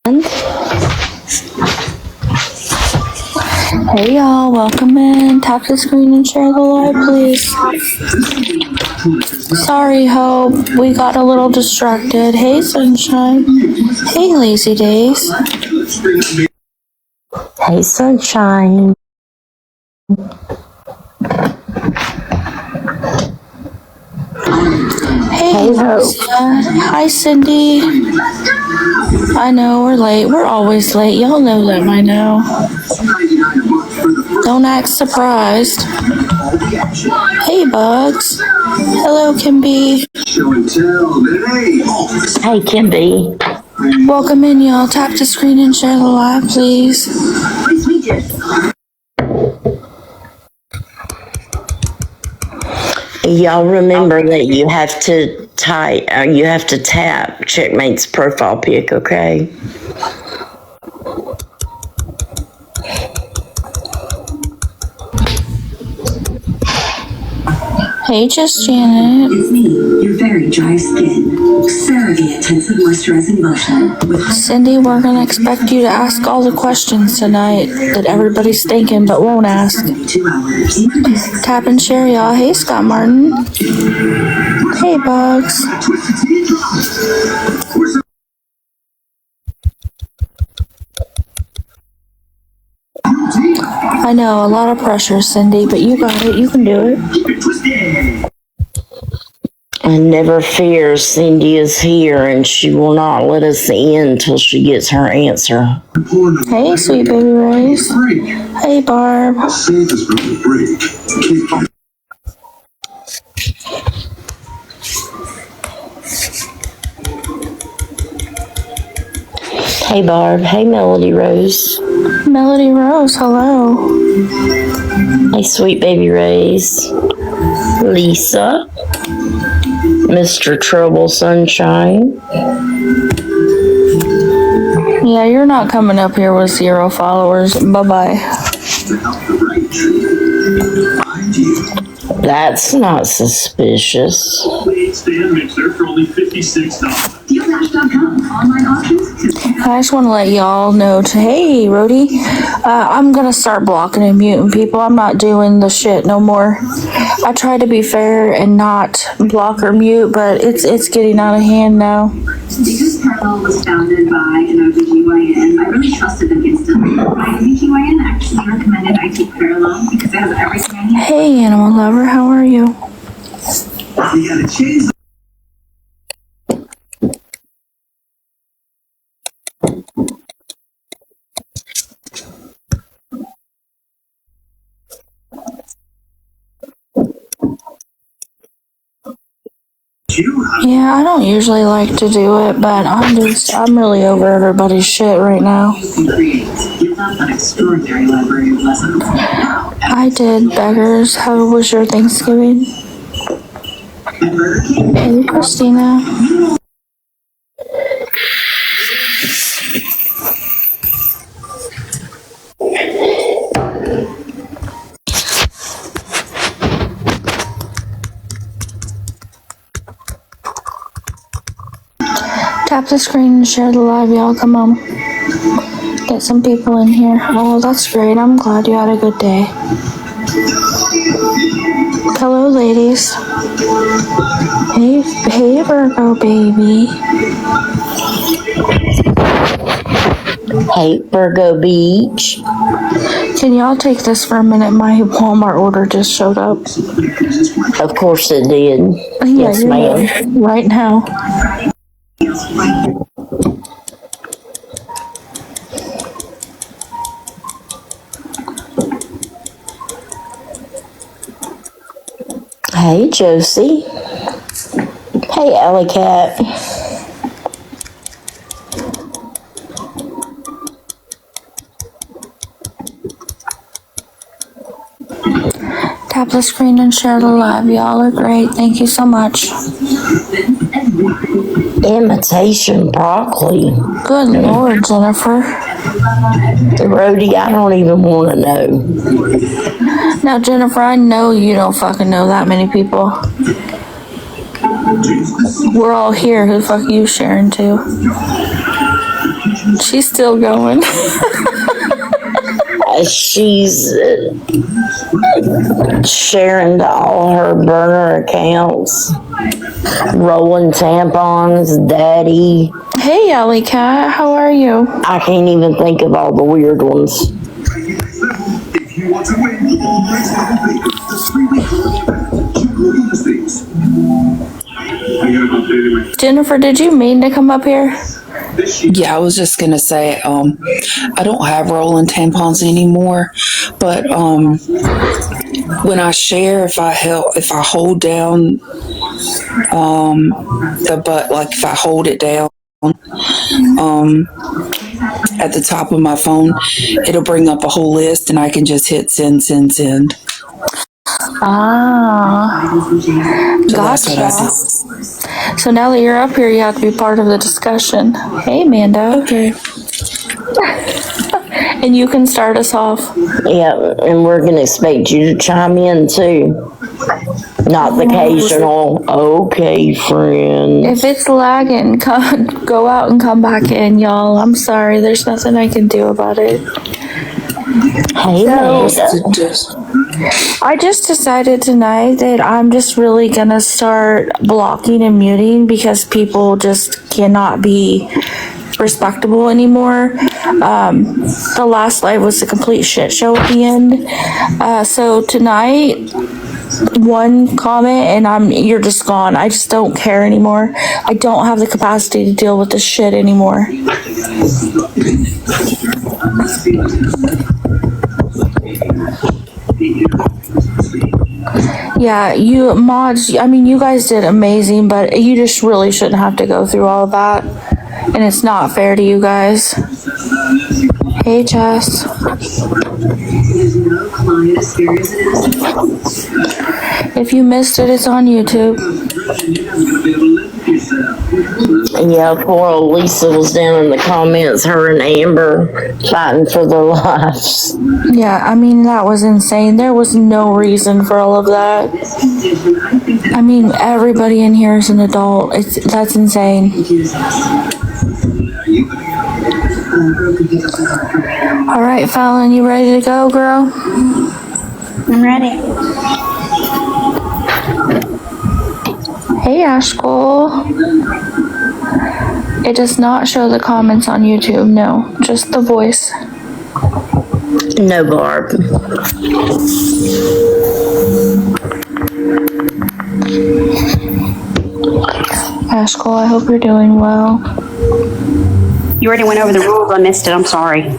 Hey y'all, welcome in. Tap the screen and share the live, please. Sorry, Hope. We got a little distracted. Hey, Sunshine. Hey, Lazy Days. Hey, Sunshine. Hey, Hope. Hi, Cindy. I know, we're late. We're always late. Y'all know that by now. Don't act surprised. Hey, Bugs. Hello, Kimby. Hey, Kimby. Welcome in, y'all. Tap the screen and share the live, please. Y'all remember that you have to tap Checkmate's profile pic, okay? Hey, just Janet. It's me, your very dry skin. CeraVe Intensive Moisturizing Lotion. Cindy, we're gonna expect you to ask all the questions tonight that everybody's thinking but won't ask. 2 hours. Tap and share, y'all. Hey, Scott Martin. Hey, Bugs. I know, a lot of pressure, Cindy, but you got it. You can do it. And never fear, Cindy is here and she will not let us in till she gets her answer. Hey, sweet baby Rays. Hey, Barb. Hey, Barb. Hey, Melody Rose. Melody Rose, hello. Hey, sweet baby Rays. Lisa. Mr. Trouble Sunshine. Yeah, you're not coming up here with 0 followers. Bye-bye. That's not suspicious. Stand mixer for only $56. I just want to let y'all know hey, Rhodey, I'm going to start blocking and muting people. I'm not doing the shit no more. I try to be fair and not block or mute, but it's getting out of hand now. Because Parallel was founded by an OBGYN, I really trusted them instantly. My OBGYN actually recommended I take Parallel because it has everything I need. Hey, animal lover, how are you? You gotta change the Yeah, I don't usually like to do it, but I'm really over everybody's shit right now. I did, beggars. How was your Thanksgiving? Hey, Christina. Tap the screen and share the live, y'all. Come on. Get some people in here. Oh, that's great. I'm glad you had a good day. Hello, ladies. Hey, Virgo baby. Hey, Virgo Beach. Can y'all take this for a minute? My Walmart order just showed up. Of course it did. Yeah, Yes, ma'am. Right now. Hey, Josie. Hey, Alley Cat. Tap the screen and share the live. Y'all are great. Thank you so much. Imitation broccoli. Good Lord, Jennifer. Rhodey, I don't even want to know. Now, Jennifer, I know you don't fucking know that many people. We're all here. Who the fuck are you sharing to? She's still going. She's sharing to all her burner accounts, rolling tampons, daddy. Hey, Alley Cat, how are you? I can't even think of all the weird ones. If you want to win, next level Baker, the 3-week things. I gotta go anyway. Jennifer, did you mean to come up here? Yeah, I was just gonna say, I don't have rolling tampons anymore, but when I share, if I hold down the butt, like if I hold it down at the top of my phone, it'll bring up a whole list, and I can just hit send. Ah, So that's what I gotcha. did. So now that you're up here, you have to be part of the discussion. Hey, Amanda. Okay. And you can start us off. Yeah, and we're gonna expect you to chime in too. Not the occasional, okay, friend. If it's lagging, go out and come back in, y'all. I'm sorry. There's nothing I can do about it. Hey, Amanda. I just decided tonight that I'm just really gonna start blocking and muting because people just cannot be respectable anymore. The last live was a complete shit show at the end. So tonight, one comment and you're just gone. I just don't care anymore. I don't have the capacity to deal with this shit anymore. Yeah, you mods, I mean, you guys did amazing, but you just really shouldn't have to go through all of that. And it's not fair to you guys. Hey, Jess. If you missed it, it's on YouTube. Yeah, poor old Lisa was down in the comments, her and Amber fighting for their lives. Yeah, I mean, that was insane. There was no reason for all of that. I mean, everybody in here is an adult. That's insane. All right, Fallon, you ready to go, girl? I'm ready. Hey, Ashkol. It does not show the comments on YouTube, no, just the voice. No, Barb. Ashkol, I hope you're doing well. You already went over the rules. I missed it. I'm sorry.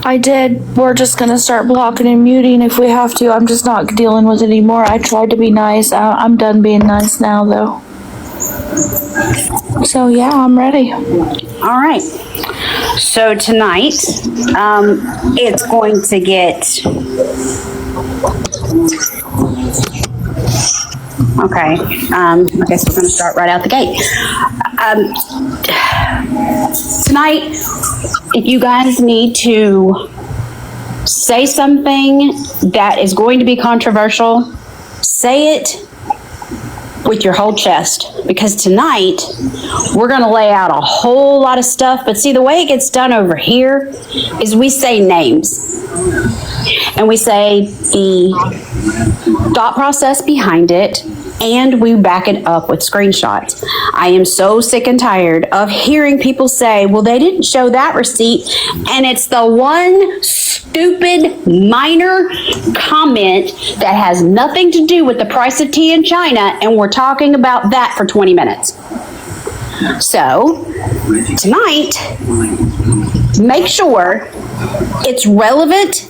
I did. We're just gonna start blocking and muting if we have to. I'm just not dealing with it anymore. I tried to be nice. I'm done being nice now, though. So yeah, I'm ready. All right. So tonight, it's going to get... Okay. I guess we're going to start right out the gate. Tonight, if you guys need to say something that is going to be controversial, say it with your whole chest, because tonight we're going to lay out a whole lot of stuff. But see, the way it gets done over here is we say names and we say the thought process behind it, and we back it up with screenshots. I am so sick and tired of hearing people say, well, they didn't show that receipt, and it's the one stupid minor comment that has nothing to do with the price of tea in China, and we're talking about that for 20 minutes. So, tonight, make sure it's relevant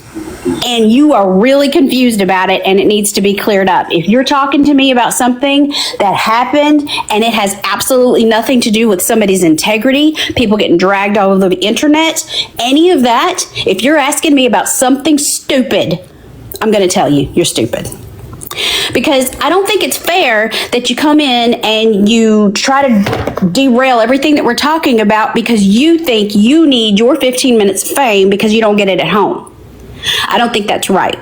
and you are really confused about it and it needs to be cleared up. If you're talking to me about something that happened and it has absolutely nothing to do with somebody's integrity, people getting dragged all over the internet, any of that, if you're asking me about something stupid, I'm going to tell you, you're stupid. Because I don't think it's fair that you come in and you try to derail everything that we're talking about because you think you need your 15 minutes of fame because you don't get it at home. I don't think that's right.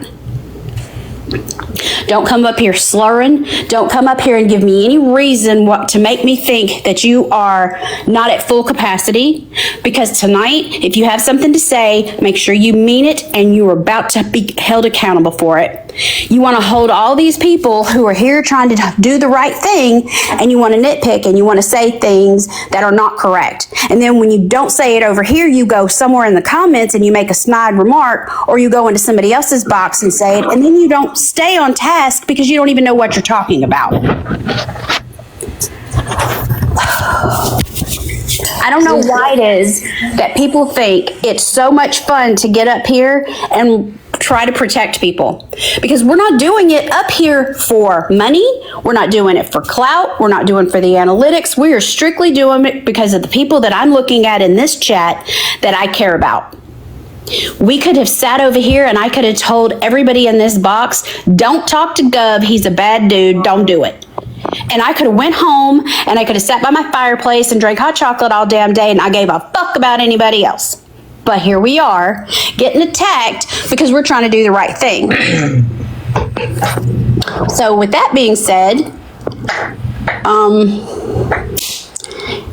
Don't come up here slurring. Don't come up here and give me any reason to make me think that you are not at full capacity. Because tonight, if you have something to say, make sure you mean it and you are about to be held accountable for it. You want to hold all these people who are here trying to do the right thing, and you want to nitpick and you want to say things that are not correct. And then when you don't say it over here, you go somewhere in the comments and you make a snide remark, or you go into somebody else's box and say it, and then you don't stay on task because you don't even know what you're talking about. I don't know why it is that people think it's so much fun to get up here and try to protect people, because we're not doing it up here for money. We're not doing it for clout. We're not doing it for the analytics. We are strictly doing it because of the people that I'm looking at in this chat that I care about. We could have sat over here and I could have told everybody in this box, don't talk to Gov. He's a bad dude. Don't do it. And I could have went home and I could have sat by my fireplace and drank hot chocolate all damn day, and I gave a fuck about anybody else. But here we are getting attacked because we're trying to do the right thing. So with that being said,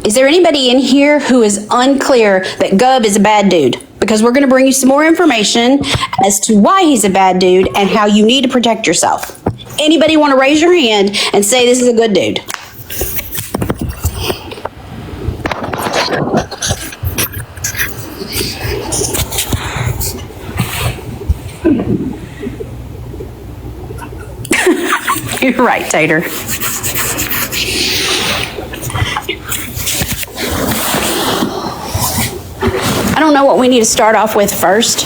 is there anybody in here who is unclear that Gov is a bad dude? Because we're going to bring you some more information as to why he's a bad dude and how you need to protect yourself. Anybody want to raise your hand and say this is a good dude? You're right, Tater. I don't know what we need to start off with first,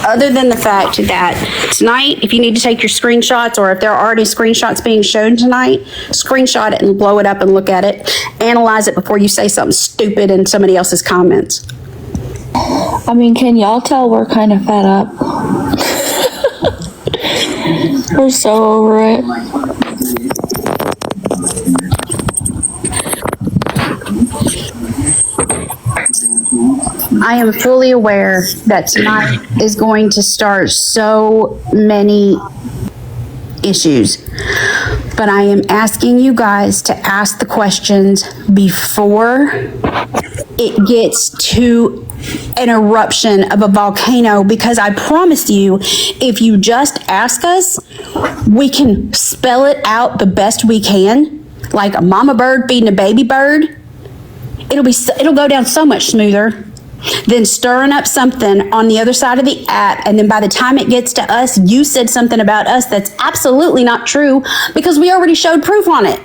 other than the fact that tonight, if you need to take your screenshots, or if there are already screenshots being shown tonight, screenshot it and blow it up and look at it. Analyze it before you say something stupid in somebody else's comments. I mean, can y'all tell we're kind of fed up? We're so over it. I am fully aware that tonight is going to start so many issues, but I am asking you guys to ask the questions before it gets to an eruption of a volcano, because I promise you, if you just ask us, we can spell it out the best we can, like a mama bird feeding a baby bird. It'll go down so much smoother than stirring up something on the other side of the app, and then by the time it gets to us, you said something about us that's absolutely not true because we already showed proof on it.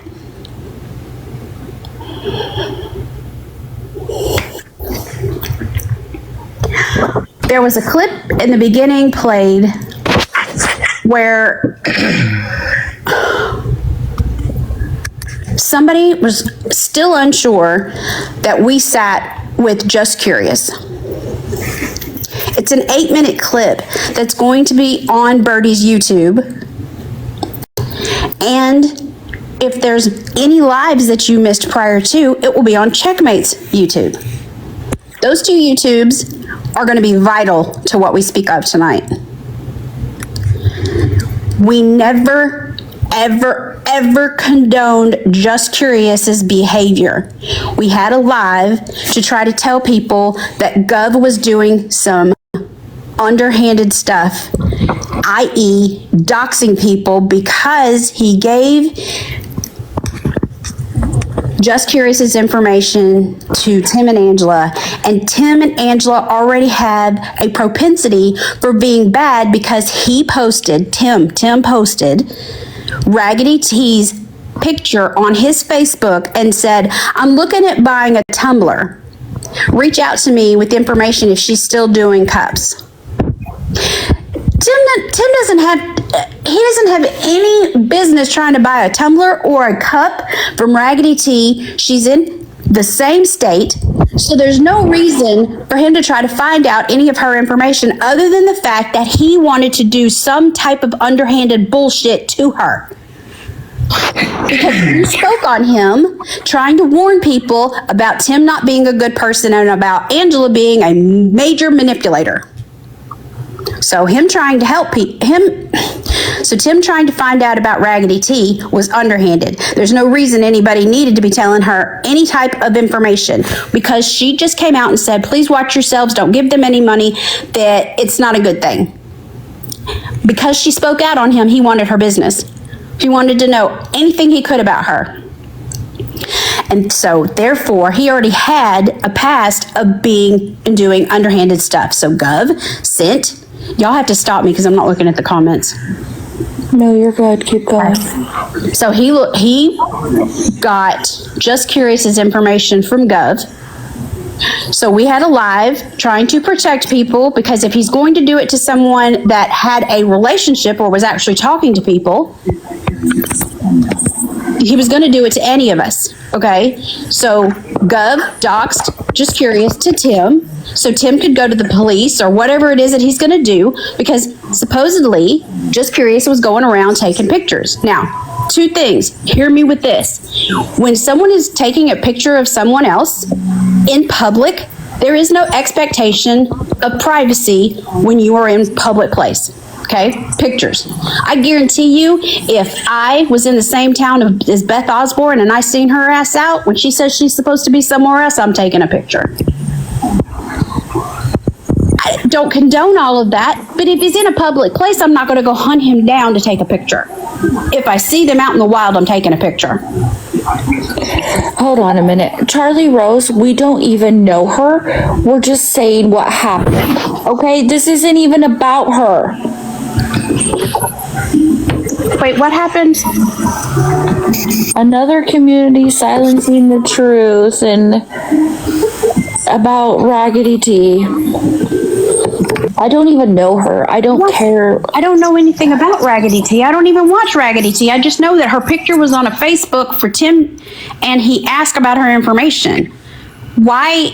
There was a clip in the beginning played where somebody was still unsure that we sat with Just Curious. It's an 8-minute clip that's going to be on Birdie's YouTube. And if there's any lives that you missed prior to, it will be on Checkmate's YouTube. Those two YouTubes are going to be vital to what we speak of tonight. We never, ever condoned Just Curious's behavior. We had a live to try to tell people that Gov was doing some underhanded stuff, i.e. doxing people, because he gave Just Curious's information to Tim and Angela, and Tim and Angela already had a propensity for being bad because he posted, Tim posted Raggedy T's picture on his Facebook and said, I'm looking at buying a tumbler. Reach out to me with information if she's still doing cups. Tim doesn't have any business trying to buy a tumbler or a cup from Raggedy T. She's in the same state, so there's no reason for him to try to find out any of her information other than the fact that he wanted to do some type of underhanded bullshit to her. Because he spoke on him, trying to warn people about Tim not being a good person and about Angela being a major manipulator. So Tim trying to find out about Raggedy T was underhanded. There's no reason anybody needed to be telling her any type of information, because she just came out and said, please watch yourselves, don't give them any money, that it's not a good thing. Because she spoke out on him, he wanted her business. He wanted to know anything he could about her. And so, therefore, he already had a past of being and doing underhanded stuff. So Gov sent, y'all have to stop me because I'm not looking at the comments. No, you're good. Keep going. So he got Just Curious's information from Gov. So we had a live trying to protect people, because if he's going to do it to someone that had a relationship or was actually talking to people, he was going to do it to any of us, okay? So Gov doxed Just Curious to Tim, so Tim could go to the police or whatever it is that he's going to do, because supposedly Just Curious was going around taking pictures. Now, two things. Hear me with this. When someone is taking a picture of someone else in public, there is no expectation of privacy when you are in public place. Okay, pictures. I guarantee you, if I was in the same town as Beth Osborne and I seen her ass out when she says she's supposed to be somewhere else, I'm taking a picture. I don't condone all of that, but if he's in a public place, I'm not going to go hunt him down to take a picture. If I see them out in the wild, I'm taking a picture. Hold on a minute. Charlie Rose, we don't even know her. We're just saying what happened. Okay, this isn't even about her. Wait, what happened? Another community silencing the truth and about Raggedy T. I don't even know her. I don't care. I don't know anything about Raggedy T. I don't even watch Raggedy T. I just know that her picture was on a Facebook for Tim, and he asked about her information. Why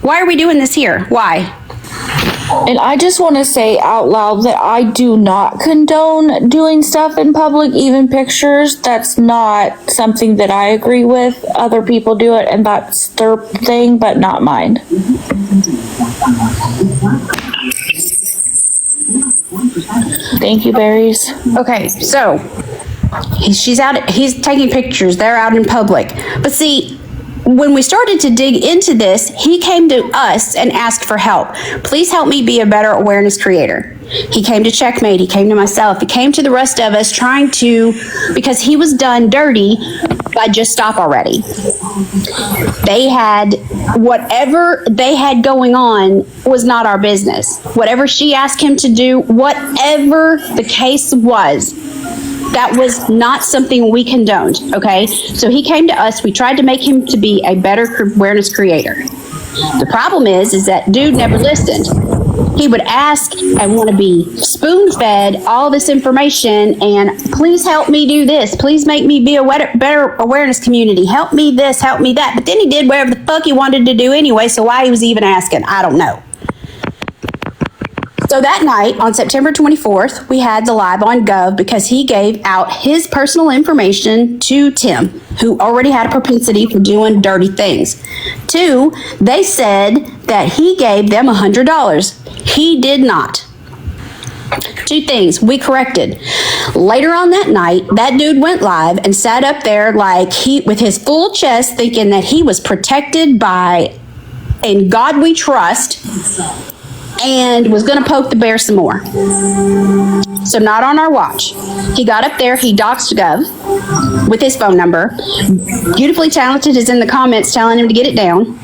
are we doing this here? Why? And I just want to say out loud that I do not condone doing stuff in public, even pictures. That's not something that I agree with. Other people do it, and that's their thing, but not mine. Thank you, Berries. Okay, so he's taking pictures. They're out in public. But see, when we started to dig into this, he came to us and asked for help. Please help me be a better awareness creator. He came to Checkmate. He came to myself. He came to the rest of us because he was done dirty by Just Stop Already. They had, whatever they had going on was not our business. Whatever she asked him to do, whatever the case was, that was not something we condoned, okay? So he came to us. We tried to make him to be a better awareness creator. The problem is that dude never listened. He would ask and want to be spoon-fed all this information and please help me do this. Please make me be a better awareness community. Help me this, help me that. But then he did whatever the fuck he wanted to do anyway, so why he was even asking, I don't know. So that night, on September 24th, we had the live on Gov because he gave out his personal information to Tim, who already had a propensity for doing dirty things. Two, they said that he gave them $100. He did not. Two things, we corrected. Later on that night, that dude went live and sat up there like with his full chest thinking that he was protected by In God We Trust, and was going to poke the bear some more. So not on our watch. He got up there, he doxed Gov with his phone number. Beautifully Talented is in the comments telling him to get it down.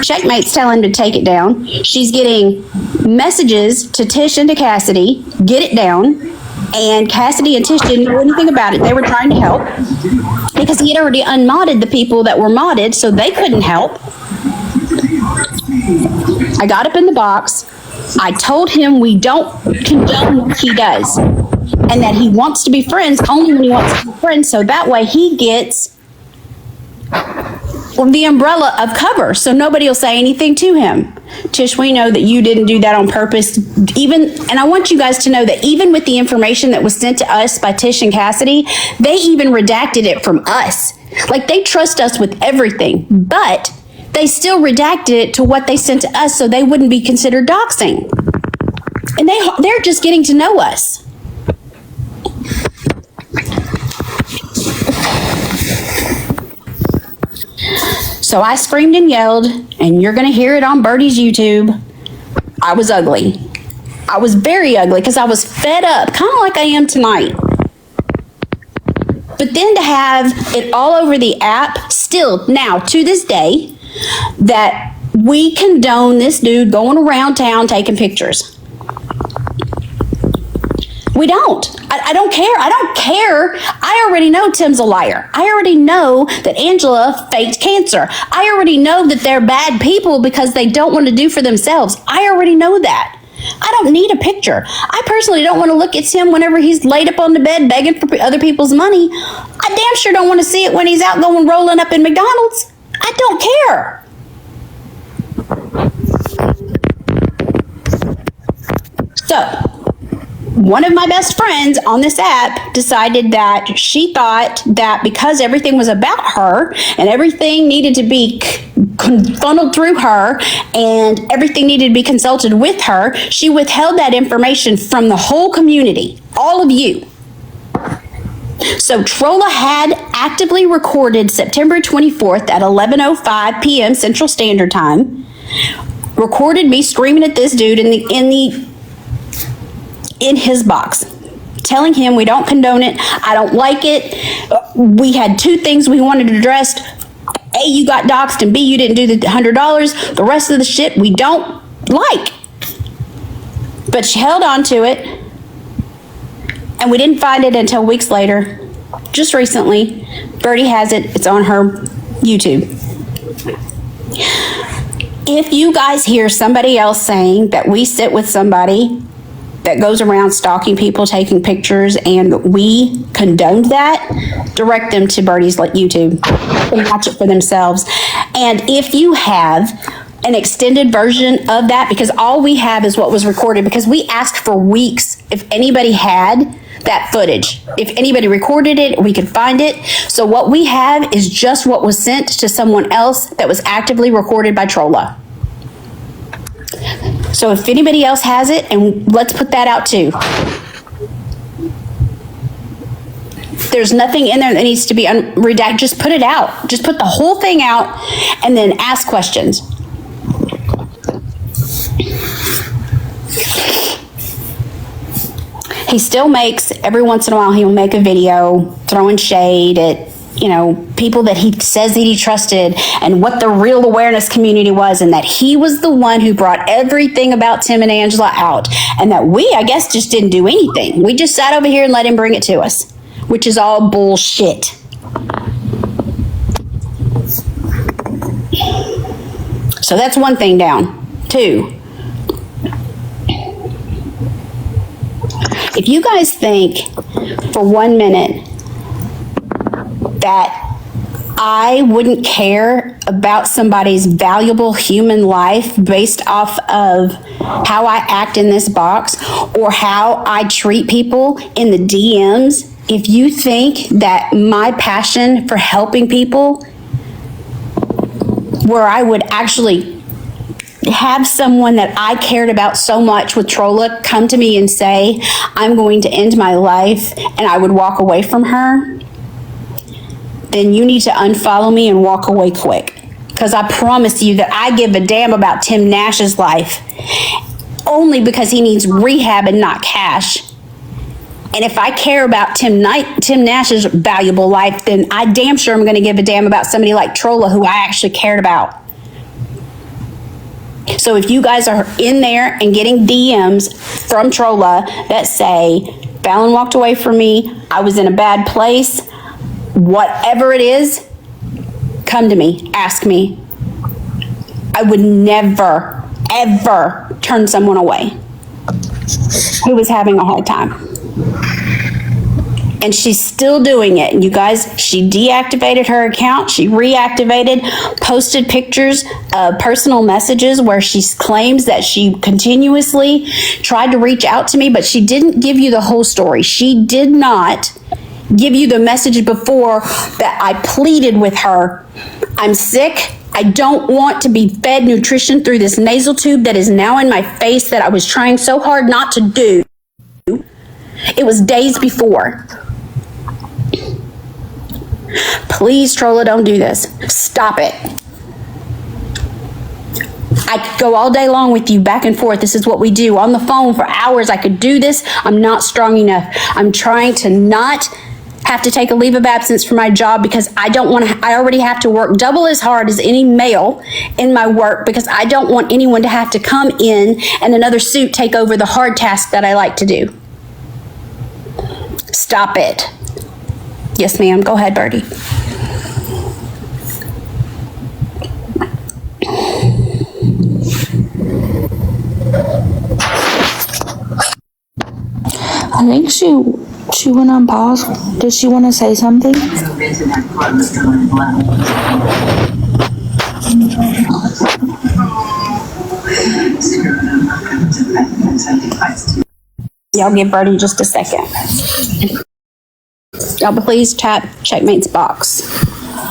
Checkmate's telling him to take it down. She's getting messages to Tish and to Cassidy, get it down. And Cassidy and Tish didn't know anything about it. They were trying to help because he had already unmodded the people that were modded, so they couldn't help. I got up in the box. I told him we don't condone what he does and that he wants to be friends only when he wants to be friends, so that way he gets the umbrella of cover so nobody will say anything to him. Tish, we know that you didn't do that on purpose. And I want you guys to know that even with the information that was sent to us by Tish and Cassidy, they even redacted it from us. Like, they trust us with everything, but they still redacted it to what they sent to us so they wouldn't be considered doxing. And they're just getting to know us. So I screamed and yelled, and you're going to hear it on Birdie's YouTube. I was ugly. I was very ugly because I was fed up, kind of like I am tonight. But then to have it all over the app, still now to this day, that we condone this dude going around town taking pictures. We don't. I don't care. I don't care. I already know Tim's a liar. I already know that Angela faked cancer. I already know that they're bad people because they don't want to do for themselves. I already know that. I don't need a picture. I personally don't want to look at Tim whenever he's laid up on the bed begging for other people's money. I damn sure don't want to see it when he's out going rolling up in McDonald's. I don't care. So, one of my best friends on this app decided that she thought that because everything was about her and everything needed to be funneled through her and everything needed to be consulted with her, she withheld that information from the whole community, all of you. So Trolla had actively recorded September 24th at 11:05 p.m. Central Standard Time, recorded me screaming at this dude in his box, telling him we don't condone it, I don't like it. We had two things we wanted addressed. A, you got doxxed, and B, you didn't do the $100. The rest of the shit we don't like. But she held on to it, and we didn't find it until weeks later. Just recently, Birdie has it. It's on her YouTube. If you guys hear somebody else saying that we sit with somebody that goes around stalking people, taking pictures, and we condoned that, direct them to Birdie's YouTube and watch it for themselves. And if you have an extended version of that, because all we have is what was recorded, because we asked for weeks if anybody had that footage. If anybody recorded it, we could find it. So what we have is just what was sent to someone else that was actively recorded by Trolla. So if anybody else has it, and let's put that out too. There's nothing in there that needs to be redacted. Just put it out. Just put the whole thing out and then ask questions. He still makes, every once in a while, he'll make a video throwing shade at, people that he says that he trusted and what the real awareness community was, and that he was the one who brought everything about Tim and Angela out, and that we, I guess, just didn't do anything. We just sat over here and let him bring it to us, which is all bullshit. So that's one thing down. Two, if you guys think for 1 minute that I wouldn't care about somebody's valuable human life based off of how I act in this box or how I treat people in the DMs, if you think that my passion for helping people, where I would actually have someone that I cared about so much with Trolla come to me and say, I'm going to end my life, and I would walk away from her, then you need to unfollow me and walk away quick. Because I promise you that I give a damn about Tim Nash's life only because he needs rehab and not cash. And if I care about Tim Nash's valuable life, then I damn sure I'm going to give a damn about somebody like Trolla who I actually cared about. So if you guys are in there and getting DMs from Trolla that say, Fallon walked away from me, I was in a bad place, whatever it is, come to me, ask me. I would never, ever turn someone away who was having a hard time. And she's still doing it. And you guys, she deactivated her account. She reactivated, posted pictures of personal messages where she claims that she continuously tried to reach out to me, but she didn't give you the whole story. She did not give you the message before that I pleaded with her. I'm sick. I don't want to be fed nutrition through this nasal tube that is now in my face that I was trying so hard not to do. It was days before. Please, Trolla, don't do this. Stop it. I could go all day long with you back and forth. This is what we do on the phone for hours. I could do this. I'm not strong enough. I'm trying to not have to take a leave of absence for my job because I don't want to, I already have to work double as hard as any male in my work because I don't want anyone to have to come in and another suit take over the hard task that I like to do. Stop it. Yes, ma'am. Go ahead, Birdie. I think she went on pause. Does she want to say something? Y'all give Birdie just a second. Y'all please tap Checkmate's box.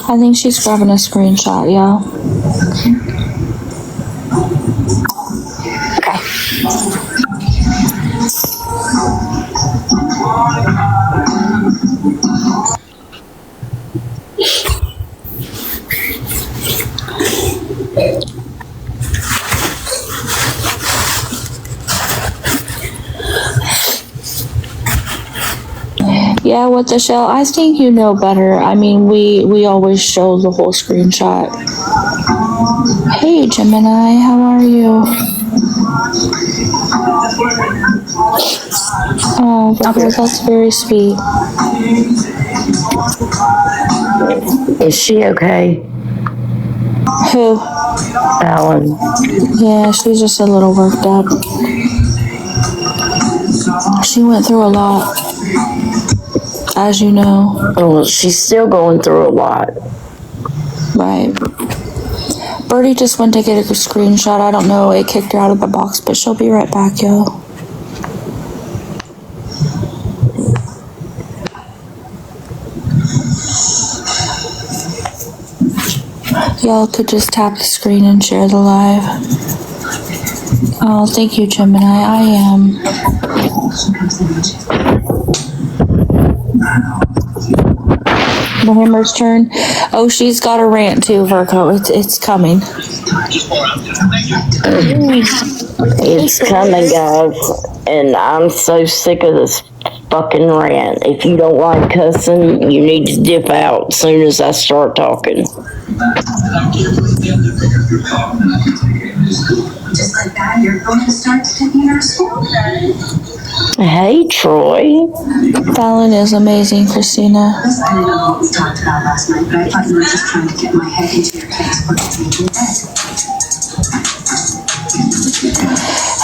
I think she's grabbing a screenshot, y'all. Okay. Yeah, with the shell, I think you know better. I mean, we always show the whole screenshot. Hey, Gemini, how are you? Oh, Virgo, that's very sweet. Is she okay? Who? Alan. Yeah, she's just a little worked up. She went through a lot, as you know. Oh, she's still going through a lot. Right. Birdie just went to get a screenshot. I don't know, it kicked her out of the box, but she'll be right back, yo. Y'all could just tap the screen and share the live. Oh, thank you, Gemini. I am. The hammer's turn. Oh, she's got a rant too, Virgo. It's coming. It's coming, guys, and I'm so sick of this fucking rant. If you don't like cussing, you need to dip out as soon as I start talking. Just like that, you're going to start taking her to school. Hey, Troy. Fallon is amazing, Christina. I don't know what we talked about last night, but I thought you were just trying to get my head into your case for taking bed.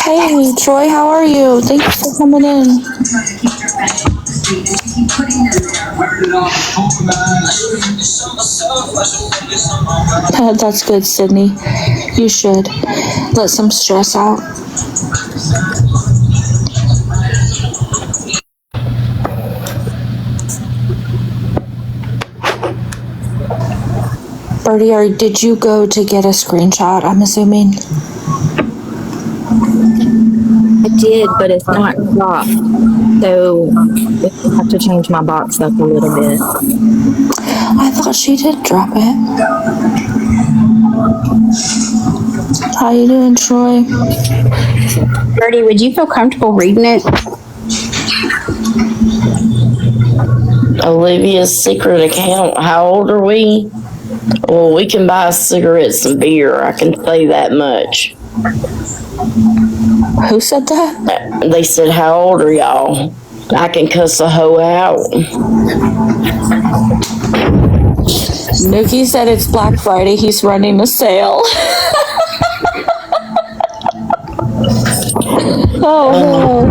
Hey, Troy, how are you? Thank you for coming in. I'm trying to keep your bed off the street and you keep putting them there. That's good, Sydney. You should. Let some stress out. Birdie, did you go to get a screenshot, I'm assuming? I did, but it's not cropped. So I have to change my box up a little bit. I thought she did drop it. How you doing, Troy? Birdie, would you feel comfortable reading it? Olivia's secret account. How old are we? Well, we can buy cigarettes and beer. I can say that much. Who said that? They said, how old are y'all? I can cuss a hoe out. Nuki said it's Black Friday. He's running a sale. Oh,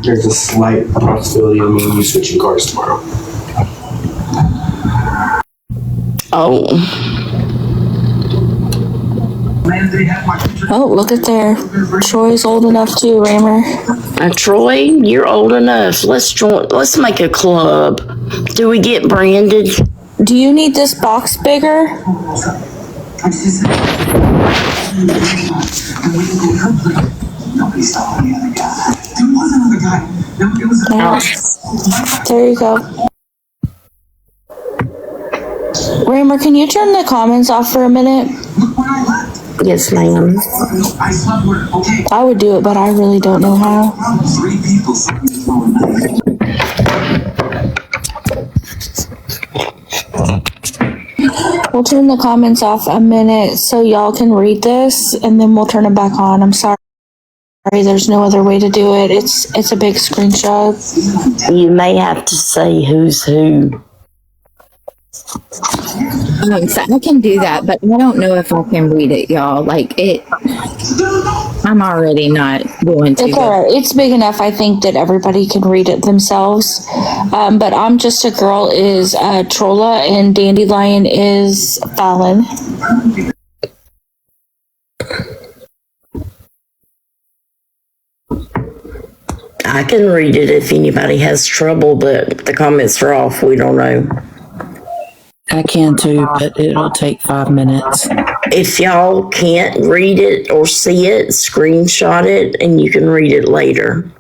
There's a slight possibility of me and you switching cars tomorrow. Oh. And they had my picture. Oh, look at there. Troy's old enough too, Raymer. Troy, you're old enough. Let's join. Let's make a club. Do we get branded? Do you need this box bigger? Nobody saw the other guy. There was another guy. No, it was There you go. Raymer, can you turn the comments off for a minute? Look where I left. Yes, ma'am. I slept where, okay. I would do it, but I really don't know how. 3 people saw me throw a knife. We'll turn the comments off a minute so y'all can read this, and then we'll turn it back on. I'm sorry. There's no other way to do it. It's a big screenshot. You may have to say who's who. So I can do that, but I don't know if I can read it, y'all. Like it, I'm already not going to. It's alright. It's big enough, I think, that everybody can read it themselves. But I'm Just a Girl is Trolla, and Dandelion is Fallon. I can read it if anybody has trouble, but the comments are off. We don't know. I can too, but it'll take 5 minutes. If y'all can't read it or see it, screenshot it and you can read it later.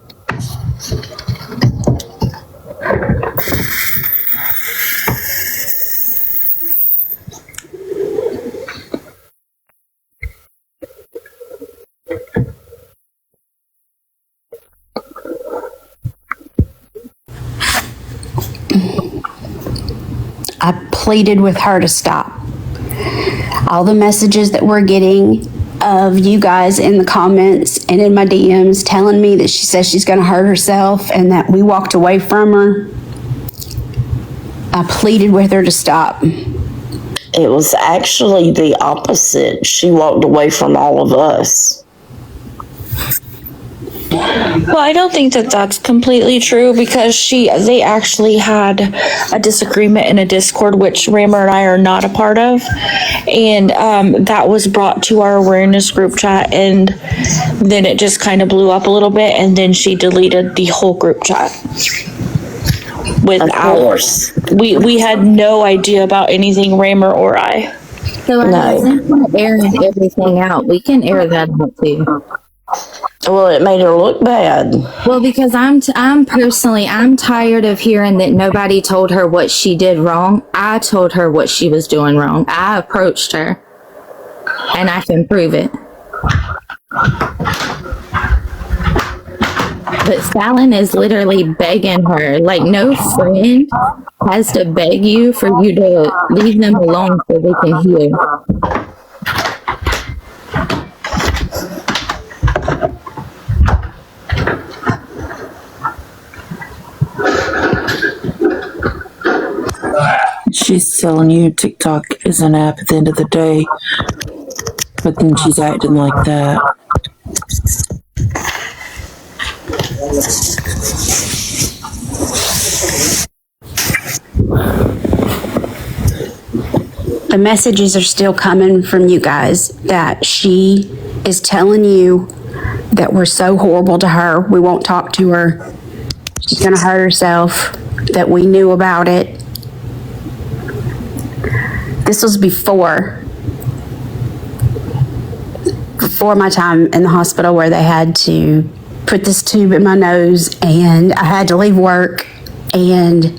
I pleaded with her to stop. All the messages that we're getting of you guys in the comments and in my DMs telling me that she says she's going to hurt herself and that we walked away from her. I pleaded with her to stop. It was actually the opposite. She walked away from all of us. Well, I don't think that that's completely true because they actually had a disagreement in a Discord, which Raymer and I are not a part of. And that was brought to our awareness group chat, and then it just kind of blew up a little bit, and then she deleted the whole group chat. Of course. We had no idea about anything, Raymer or I. So airing everything out. We can air that out too. Well, it made her look bad. Well, because I'm tired of hearing that nobody told her what she did wrong. I told her what she was doing wrong. I approached her, and I can prove it. But Fallon is literally begging her. Like, no friend has to beg you for you to leave them alone so they can heal. She's telling you TikTok is an app at the end of the day, but then she's acting like that. The messages are still coming from you guys that she is telling you that we're so horrible to her. We won't talk to her. She's going to hurt herself, that we knew about it. This was before my time in the hospital where they had to put this tube in my nose and I had to leave work, and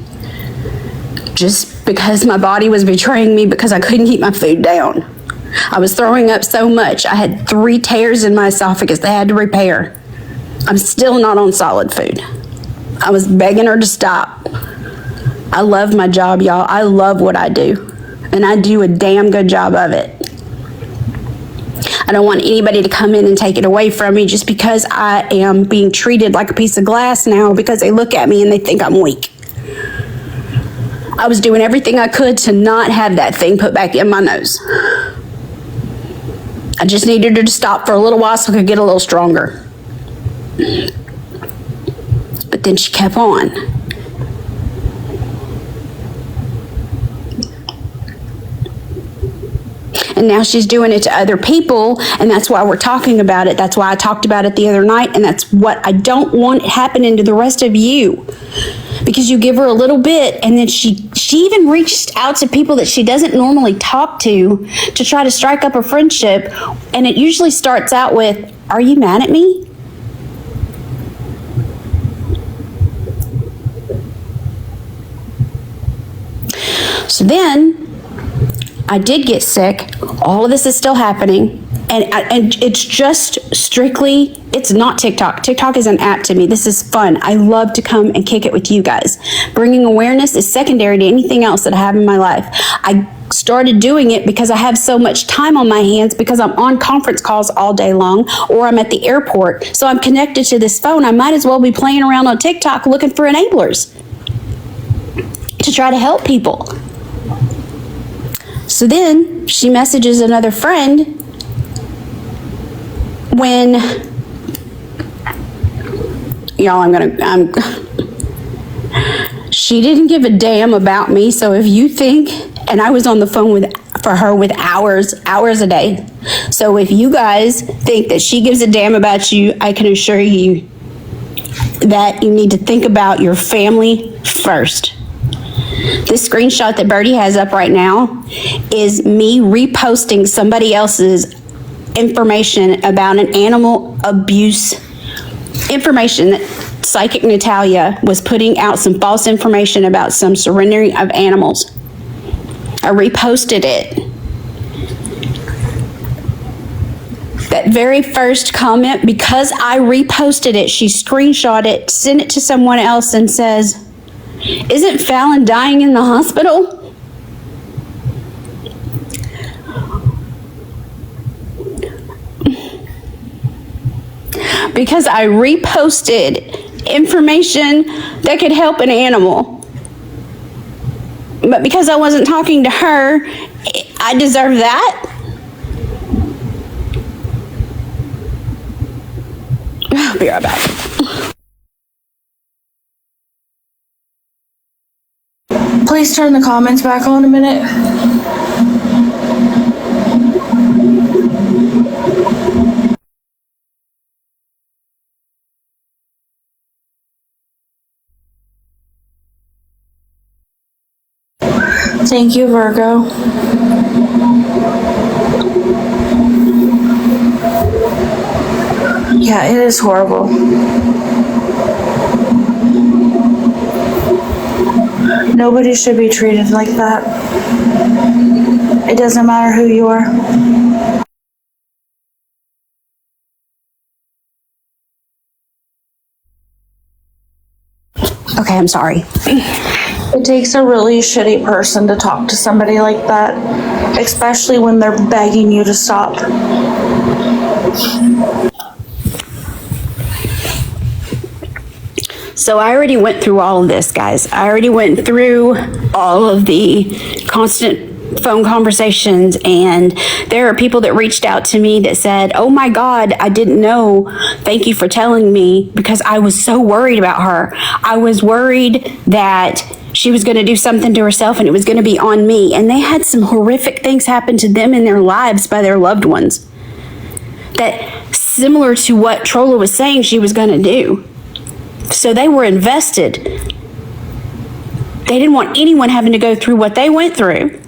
just because my body was betraying me because I couldn't keep my food down. I was throwing up so much. I had 3 tears in my esophagus they had to repair. I'm still not on solid food. I was begging her to stop. I love my job, y'all. I love what I do. And I do a damn good job of it. I don't want anybody to come in and take it away from me just because I am being treated like a piece of glass now because they look at me and they think I'm weak. I was doing everything I could to not have that thing put back in my nose. I just needed her to stop for a little while so I could get a little stronger. But then she kept on. and now she's doing it to other people, and that's why we're talking about it. That's why I talked about it the other night, and that's what I don't want happening to the rest of you. Because you give her a little bit, and then she even reached out to people that she doesn't normally talk to try to strike up a friendship, and it usually starts out with, "Are you mad at me?" So then, I did get sick. All of this is still happening. And it's just strictly, it's not TikTok. TikTok is an app to me. This is fun. I love to come and kick it with you guys. Bringing awareness is secondary to anything else that I have in my life. I started doing it because I have so much time on my hands because I'm on conference calls all day long or I'm at the airport. So I'm connected to this phone. I might as well be playing around on TikTok looking for enablers to try to help people. So then she messages another friend when, y'all, she didn't give a damn about me. So if you think, and I was on the phone for her with hours a day. So if you guys think that she gives a damn about you, I can assure you that you need to think about your family first. This screenshot that Birdie has up right now is me reposting somebody else's information about an animal abuse information that Psychic Natalia was putting out some false information about some surrendering of animals. I reposted it. That very first comment, because I reposted it, she screenshot it, sent it to someone else and says, "Isn't Fallon dying in the hospital?" Because I reposted information that could help an animal. But because I wasn't talking to her, I deserve that? I'll be right back. Please turn the comments back on a minute. Thank you, Virgo. Yeah, it is horrible. Nobody should be treated like that. It doesn't matter who you are. Okay, I'm sorry. It takes a really shitty person to talk to somebody like that, especially when they're begging you to stop. So I already went through all of this, guys. I already went through all of the constant phone conversations, and there are people that reached out to me that said, "Oh my God, I didn't know. Thank you for telling me," because I was so worried about her. I was worried that she was going to do something to herself and it was going to be on me. And they had some horrific things happen to them in their lives by their loved ones. That similar to what Trolla was saying she was going to do. So they were invested. They didn't want anyone having to go through what they went through.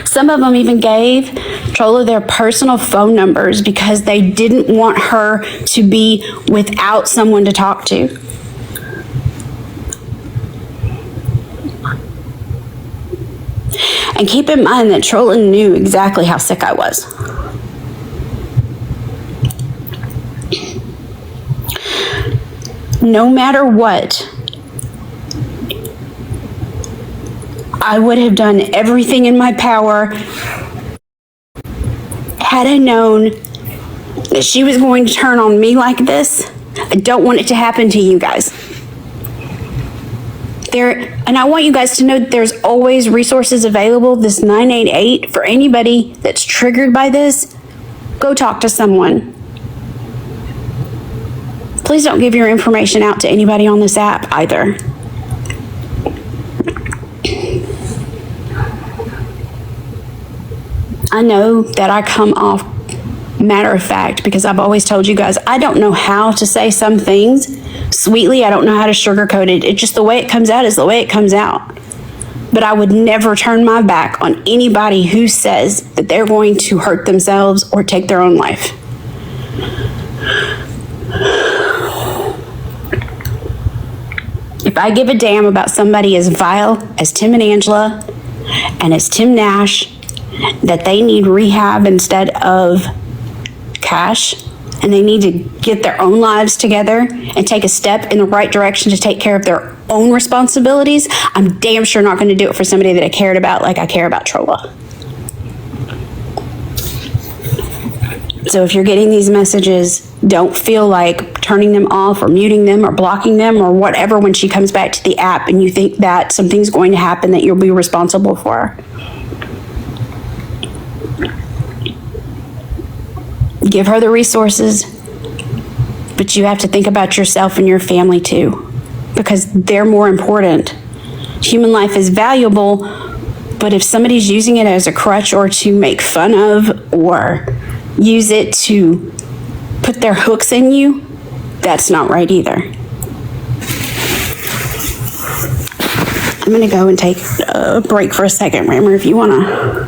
Some of them even gave Trolla their personal phone numbers because they didn't want her to be without someone to talk to. And keep in mind that Trolla knew exactly how sick I was. No matter what, I would have done everything in my power had I known that she was going to turn on me like this. I don't want it to happen to you guys. And I want you guys to know that there's always resources available. This 988, for anybody that's triggered by this, go talk to someone. Please don't give your information out to anybody on this app either. I know that I come off matter of fact because I've always told you guys I don't know how to say some things sweetly. I don't know how to sugarcoat it. It's just the way it comes out is the way it comes out. But I would never turn my back on anybody who says that they're going to hurt themselves or take their own life. If I give a damn about somebody as vile as Tim and Angela and as Tim Nash, that they need rehab instead of cash, and they need to get their own lives together and take a step in the right direction to take care of their own responsibilities, I'm damn sure not going to do it for somebody that I cared about like I care about Trolla. So if you're getting these messages, don't feel like turning them off or muting them or blocking them or whatever when she comes back to the app and you think that something's going to happen that you'll be responsible for. Give her the resources, but you have to think about yourself and your family too, because they're more important. Human life is valuable, but if somebody's using it as a crutch or to make fun of or use it to put their hooks in you, that's not right either. I'm going to go and take a break for a second, Rammer, if you want to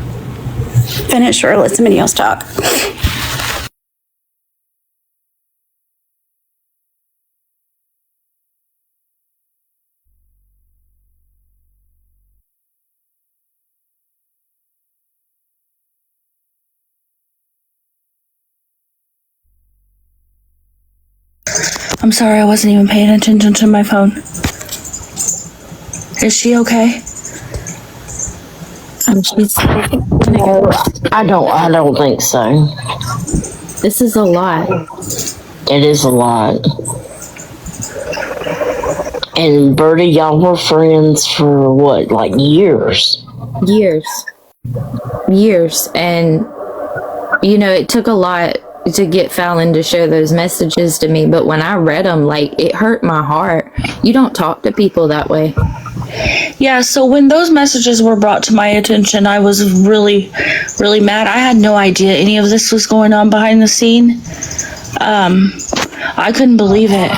finish or let somebody else talk. I'm sorry, I wasn't even paying attention to my phone. Is she okay? She's. No, I don't think so. This is a lot. It is a lot. And Bertie, y'all were friends for what, like years? Years. And, you know, it took a lot to get Fallon to show those messages to me, but when I read them, like, it hurt my heart. You don't talk to people that way. Yeah, so when those messages were brought to my attention, I was really, really mad. I had no idea any of this was going on behind the scene. I couldn't believe it.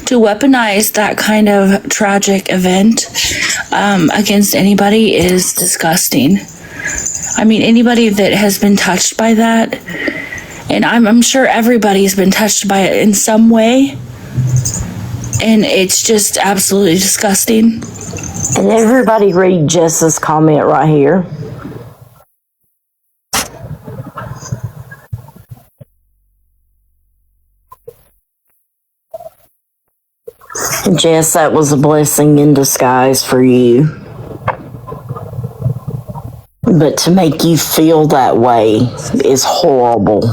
To weaponize that kind of tragic event against anybody is disgusting. I mean, anybody that has been touched by that, and I'm sure everybody's been touched by it in some way, and it's just absolutely disgusting. And everybody read Jess's comment right here. Jess, that was a blessing in disguise for you. But to make you feel that way is horrible.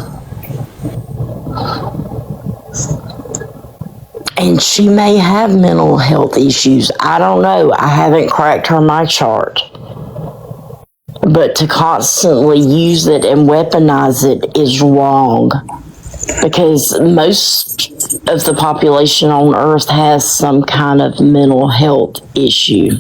And she may have mental health issues. I don't know. I haven't cracked her my chart. But to constantly use it and weaponize it is wrong. Because most of the population on Earth has some kind of mental health issue.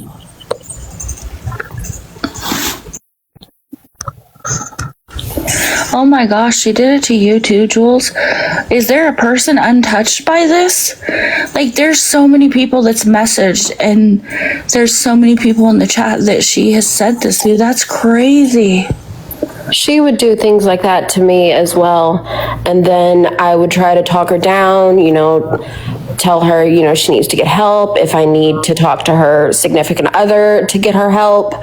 Oh my gosh, she did it to you too, Jules. Is there a person untouched by this? Like, there's so many people that's messaged, and there's so many people in the chat that she has said this to. That's crazy. She would do things like that to me as well. And then I would try to talk her down, you know, tell her, you know, she needs to get help. If I need to talk to her significant other to get her help.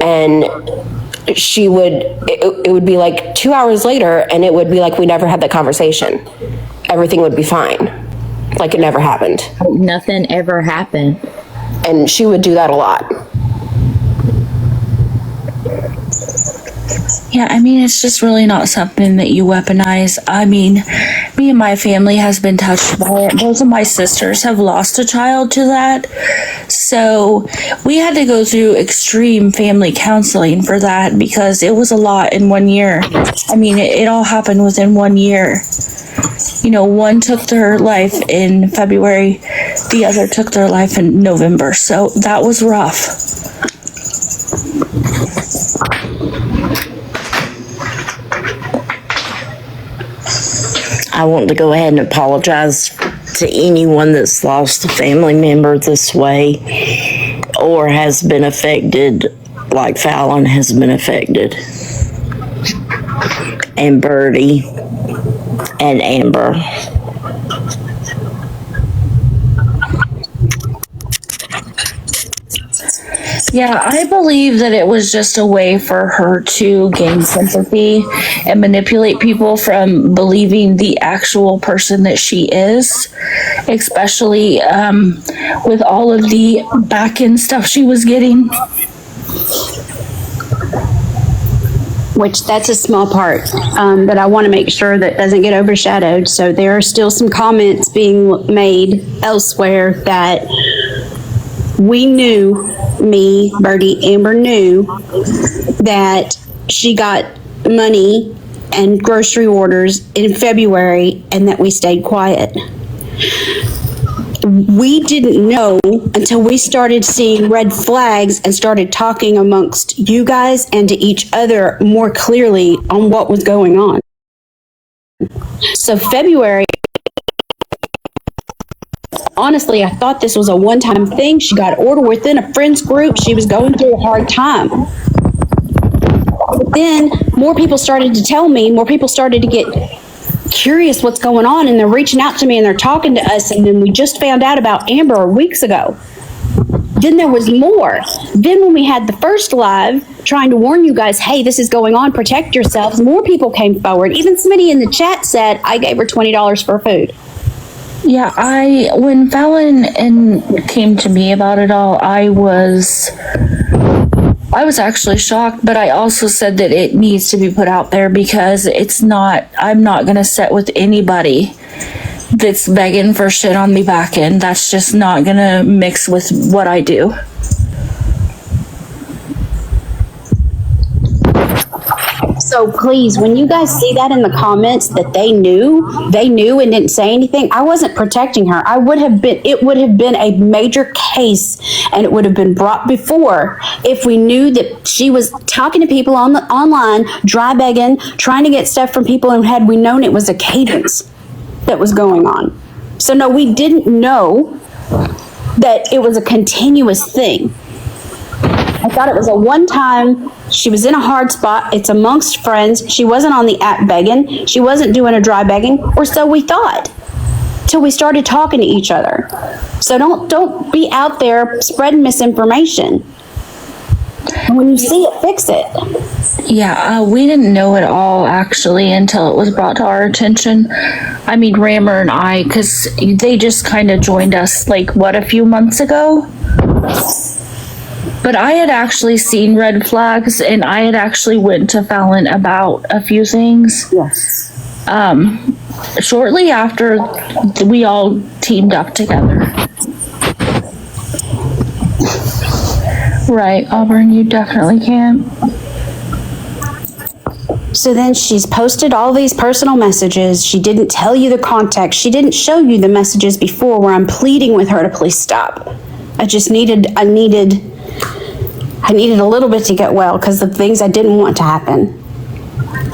And she would, it would be like 2 hours later, and it would be like we never had that conversation. Everything would be fine. Like it never happened. Nothing ever happened. And she would do that a lot. Yeah, I mean, it's just really not something that you weaponize. I mean, me and my family has been touched by it. Both of my sisters have lost a child to that. So we had to go through extreme family counseling for that because it was a lot in 1 year. I mean, it all happened within 1 year. You know, one took their life in February, the other took their life in November. So that was rough. I want to go ahead and apologize to anyone that's lost a family member this way or has been affected like Fallon has been affected. And Birdie and Amber. Yeah, I believe that it was just a way for her to gain sympathy and manipulate people from believing the actual person that she is, especially with all of the back end stuff she was getting. Which that's a small part, but I want to make sure that doesn't get overshadowed. So there are still some comments being made elsewhere that we knew, me, Birdie, Amber knew that she got money and grocery orders in February and that we stayed quiet. We didn't know until we started seeing red flags and started talking amongst you guys and to each other more clearly on what was going on. So February, honestly, I thought this was a one-time thing. She got ordered within a friends group. She was going through a hard time. But then more people started to tell me, more people started to get curious what's going on, and they're reaching out to me and they're talking to us, and then we just found out about Amber weeks ago. Then there was more. Then when we had the first live trying to warn you guys, hey, this is going on, protect yourselves, more people came forward. Even somebody in the chat said, I gave her $20 for food. Yeah, when Fallon came to me about it all, I was actually shocked, but I also said that it needs to be put out there because I'm not going to sit with anybody that's begging for shit on the back end. That's just not going to mix with what I do. So please, when you guys see that in the comments that they knew and didn't say anything, I wasn't protecting her. It would have been a major case and it would have been brought before if we knew that she was talking to people online, dry begging, trying to get stuff from people, and had we known it was a cadence that was going on. So no, we didn't know that it was a continuous thing. I thought it was a one-time, she was in a hard spot, it's amongst friends, she wasn't on the app begging, she wasn't doing a dry begging, or so we thought, till we started talking to each other. So don't be out there spreading misinformation. And when you see it, fix it. Yeah, we didn't know it all actually until it was brought to our attention. I mean, Rammer and I, because they just kind of joined us a few months ago? But I had actually seen red flags, and I had actually went to Fallon about a few things. Yes. Shortly after we all teamed up together. Right, Auburn, you definitely can. So then she's posted all these personal messages. She didn't tell you the context. She didn't show you the messages before where I'm pleading with her to please stop. I needed a little bit to get well because of things I didn't want to happen.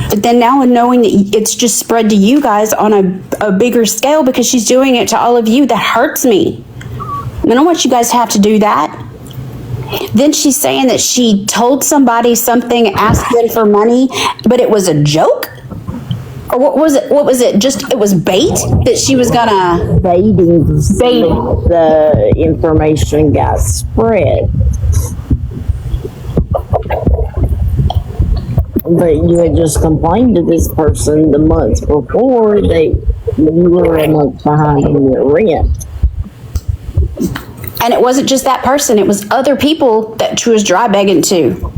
But then now knowing that it's just spread to you guys on a bigger scale because she's doing it to all of you, that hurts me. I don't want you guys to have to do that. Then she's saying that she told somebody something, asked them for money, but it was a joke? Or what was it? What was it? Just, it was bait that she was gonna... Baiting. The information got spread. But you had just complained to this person the months before you were a month behind on your rent. And it wasn't just that person, it was other people that she was dry begging to.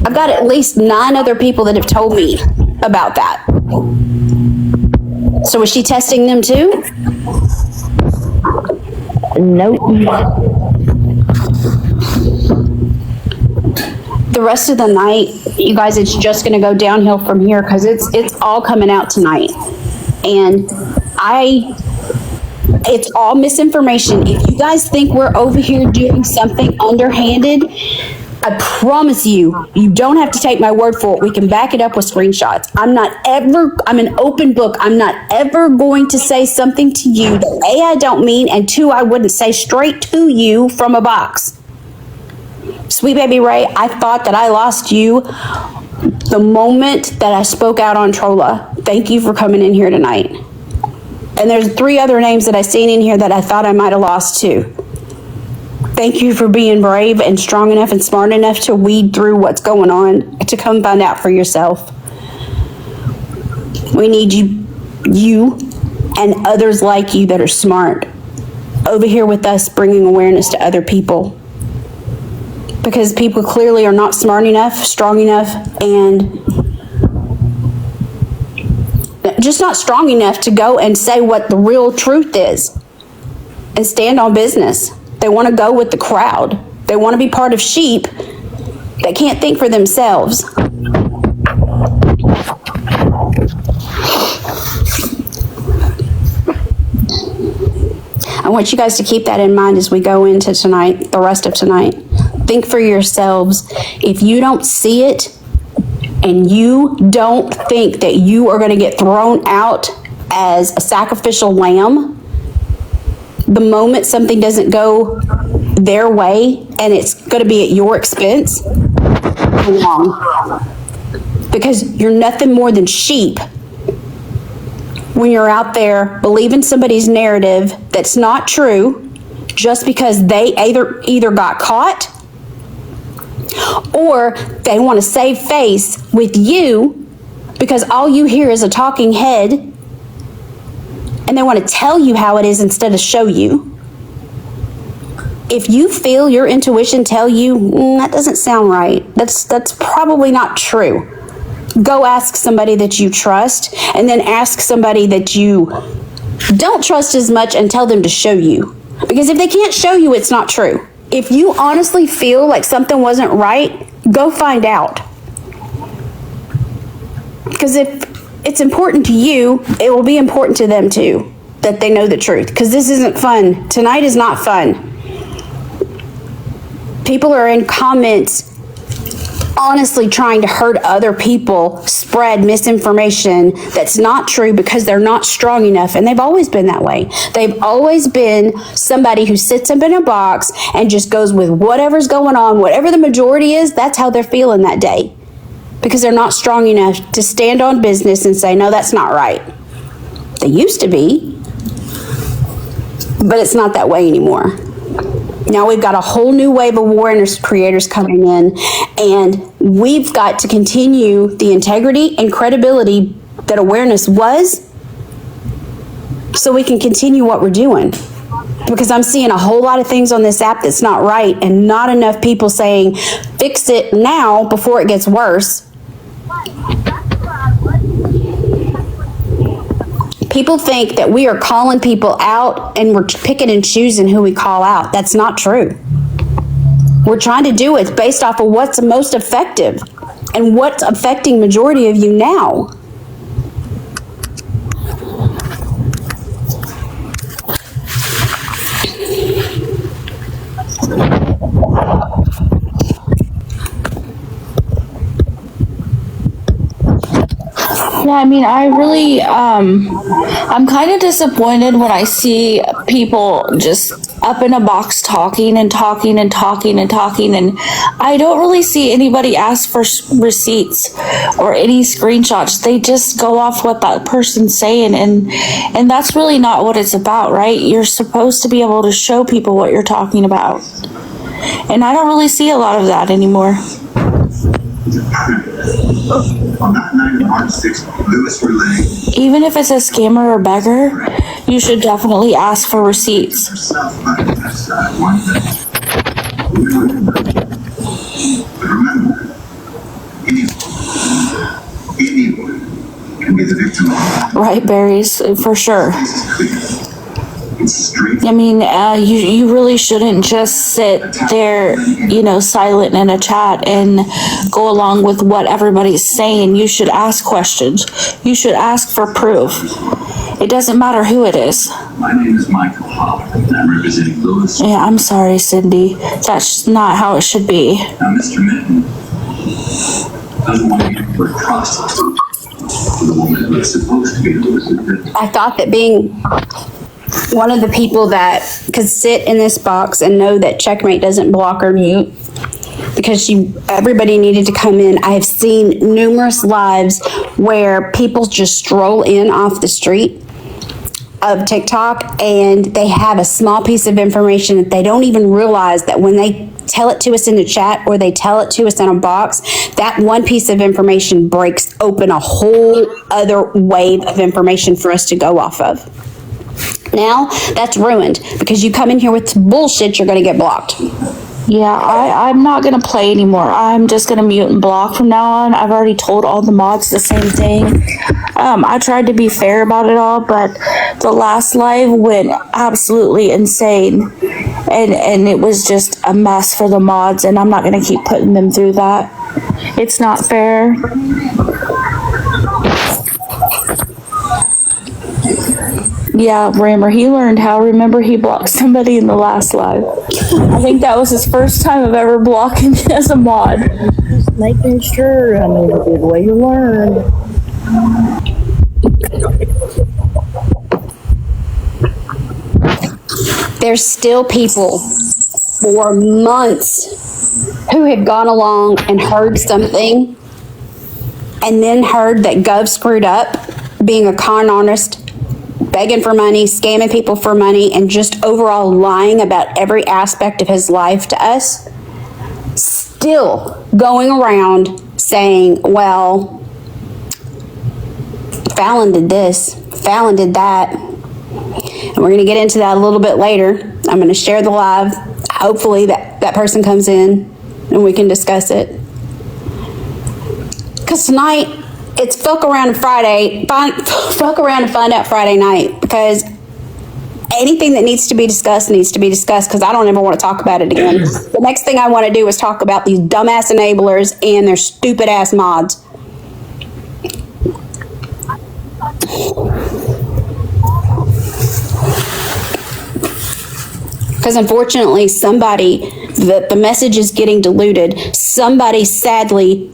I've got at least 9 other people that have told me about that. So is she testing them too? Nope. The rest of the night, you guys, it's just gonna go downhill from here because it's all coming out tonight. And it's all misinformation. If you guys think we're over here doing something underhanded, I promise you, you don't have to take my word for it. We can back it up with screenshots. I'm an open book. I'm not ever going to say something to you that A, I don't mean, and 2, I wouldn't say straight to you from a box. Sweet baby Ray, I thought that I lost you the moment that I spoke out on Trolla. Thank you for coming in here tonight. And there's 3 other names that I seen in here that I thought I might have lost too. Thank you for being brave and strong enough and smart enough to weed through what's going on to come find out for yourself. We need you and others like you that are smart over here with us, bringing awareness to other people. Because people clearly are not smart enough, strong enough, and just not strong enough to go and say what the real truth is and stand on business. They want to go with the crowd. They want to be part of sheep that can't think for themselves. I want you guys to keep that in mind as we go into tonight, the rest of tonight. Think for yourselves. If you don't see it and you don't think that you are going to get thrown out as a sacrificial lamb the moment something doesn't go their way and it's going to be at your expense, you're wrong. Because you're nothing more than sheep when you're out there believing somebody's narrative that's not true just because they either got caught or they want to save face with you because all you hear is a talking head and they want to tell you how it is instead of show you. If you feel your intuition tell you, that doesn't sound right, that's probably not true. Go ask somebody that you trust, and then ask somebody that you don't trust as much and tell them to show you. Because if they can't show you, it's not true. If you honestly feel like something wasn't right, go find out. Because if it's important to you, it will be important to them too, that they know the truth. Because this isn't fun. Tonight is not fun. People are in comments honestly trying to hurt other people, spread misinformation that's not true because they're not strong enough. And they've always been that way. They've always been somebody who sits up in a box and just goes with whatever's going on, whatever the majority is, that's how they're feeling that day. Because they're not strong enough to stand on business and say, no, that's not right. They used to be, but it's not that way anymore. Now we've got a whole new wave of awareness creators coming in, and we've got to continue the integrity and credibility that awareness was so we can continue what we're doing. Because I'm seeing a whole lot of things on this app that's not right, and not enough people saying, fix it now before it gets worse. People think that we are calling people out and we're picking and choosing who we call out. That's not true. We're trying to do it based off of what's most effective and what's affecting majority of you now. Yeah, I mean, I really, I'm kind of disappointed when I see people just up in a box talking and talking and talking and talking, and I don't really see anybody ask for receipts or any screenshots. They just go off what that person's saying, and that's really not what it's about, right? You're supposed to be able to show people what you're talking about, and I don't really see a lot of that anymore. On that night of March 6th, Lewis Relay. Even if it's a scammer or beggar, you should definitely ask for receipts. Herself by the side one day. But remember, Right, berries, for sure. It's straight. I mean, you really shouldn't just sit there, silent in a chat and go along with what everybody's saying. You should ask questions. You should ask for proof. It doesn't matter who it is. My name is Michael Holler, and I'm representing Lewis. Yeah, I'm sorry, Cindy. That's not how it should be. Now, Mr. Minton doesn't want me to put trust for the woman who is supposed to be Lewis's victim. I thought that being one of the people that could sit in this box and know that Checkmate doesn't block or mute, because everybody needed to come in. I have seen numerous lives where people just stroll in off the street of TikTok and they have a small piece of information that they don't even realize that when they tell it to us in the chat or they tell it to us in a box, that one piece of information breaks open a whole other wave of information for us to go off of. Now that's ruined because you come in here with bullshit, you're going to get blocked. Yeah, I'm not going to play anymore. I'm just going to mute and block from now on. I've already told all the mods the same thing. I tried to be fair about it all, but the last live went absolutely insane. And it was just a mess for the mods, and I'm not going to keep putting them through that. It's not fair. Yeah, Rammer, he learned how. Remember, he blocked somebody in the last live. I think that was his first time of ever blocking as a mod. Just making sure. I mean, a good way to learn. There's still people for months who have gone along and heard something and then heard that Gov screwed up, being a con artist, begging for money, scamming people for money, and just overall lying about every aspect of his life to us, still going around saying, well, Fallon did this, Fallon did that. And we're going to get into that a little bit later. I'm going to share the live. Hopefully that person comes in and we can discuss it. Because tonight, it's fuck around and fuck around and find out Friday night, because anything that needs to be discussed because I don't ever want to talk about it again. The next thing I want to do is talk about these dumbass enablers and their stupid ass mods. Because unfortunately, the message is getting diluted. Somebody, sadly,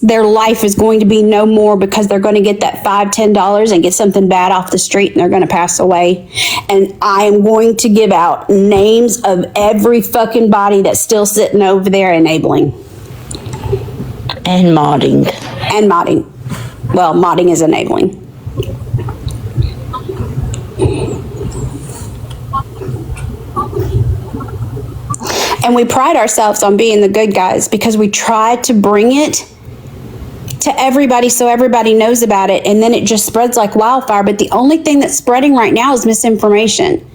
their life is going to be no more because they're going to get that $5, $10 and get something bad off the street and they're going to pass away. And I am going to give out names of every fucking body that's still sitting over there enabling. And modding. And modding. Well, modding is enabling. And we pride ourselves on being the good guys because we try to bring it to everybody so everybody knows about it, and then it just spreads like wildfire. But the only thing that's spreading right now is misinformation.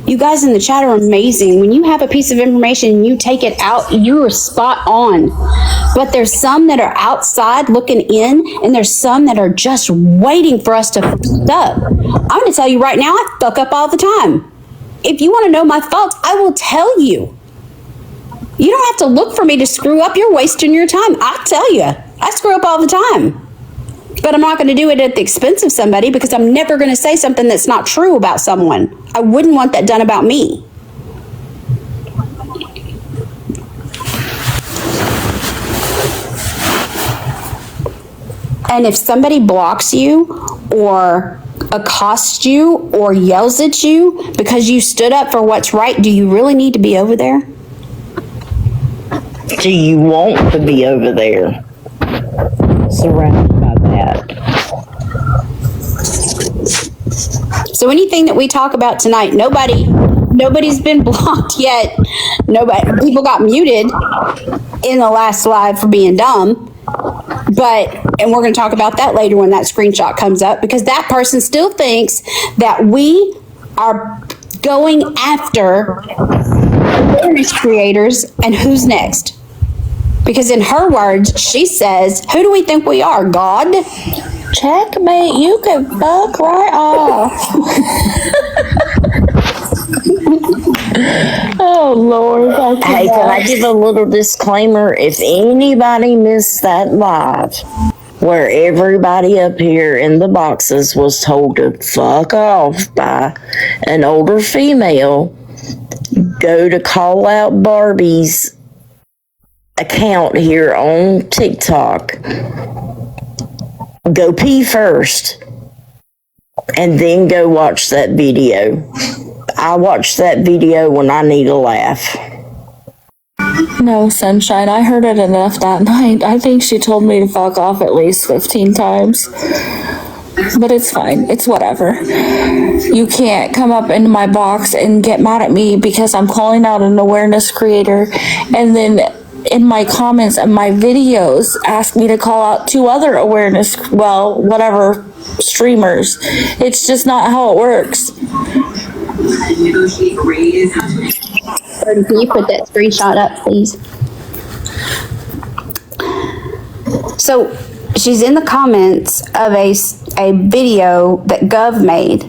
You guys in the chat are amazing. When you have a piece of information and you take it out, you are spot on. But there's some that are outside looking in, and there's some that are just waiting for us to fuck up. I'm going to tell you right now, I fuck up all the time. If you want to know my faults, I will tell you. You don't have to look for me to screw up. You're wasting your time. I'll tell you, I screw up all the time. But I'm not going to do it at the expense of somebody, because I'm never going to say something that's not true about someone. I wouldn't want that done about me. And if somebody blocks you or accosts you or yells at you because you stood up for what's right, do you really need to be over there? Do you want to be over there, surrounded by that? So anything that we talk about tonight, nobody's been blocked yet. People got muted in the last live for being dumb. And we're going to talk about that later when that screenshot comes up, because that person still thinks that we are going after awareness creators and who's next. Because in her words, she says, who do we think we are, God? Checkmate, you can fuck right off. Oh, Lord. Hey, can I give a little disclaimer? If anybody missed that live where everybody up here in the boxes was told to fuck off by an older female, go to Call Out Barbie's account here on TikTok. Go pee first and then go watch that video. I watch that video when I need a laugh. No, Sunshine, I heard it enough that night. I think she told me to fuck off at least 15 times. But it's fine. It's whatever. You can't come up into my box and get mad at me because I'm calling out an awareness creator and then in my comments and my videos ask me to call out 2 other awareness, whatever, streamers. It's just not how it works. Can you put that screenshot up, please? So she's in the comments of a video that Gov made,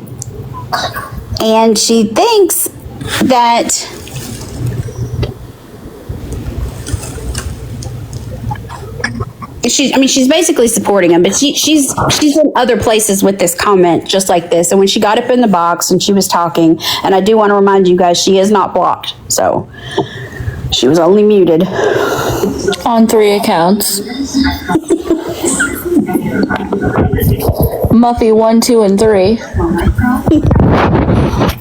and she thinks that she's basically supporting him, but she's in other places with this comment just like this. And when she got up in the box and she was talking, and I do want to remind you guys, she is not blocked, so she was only muted on 3 accounts. Muffy 1, 2, and 3.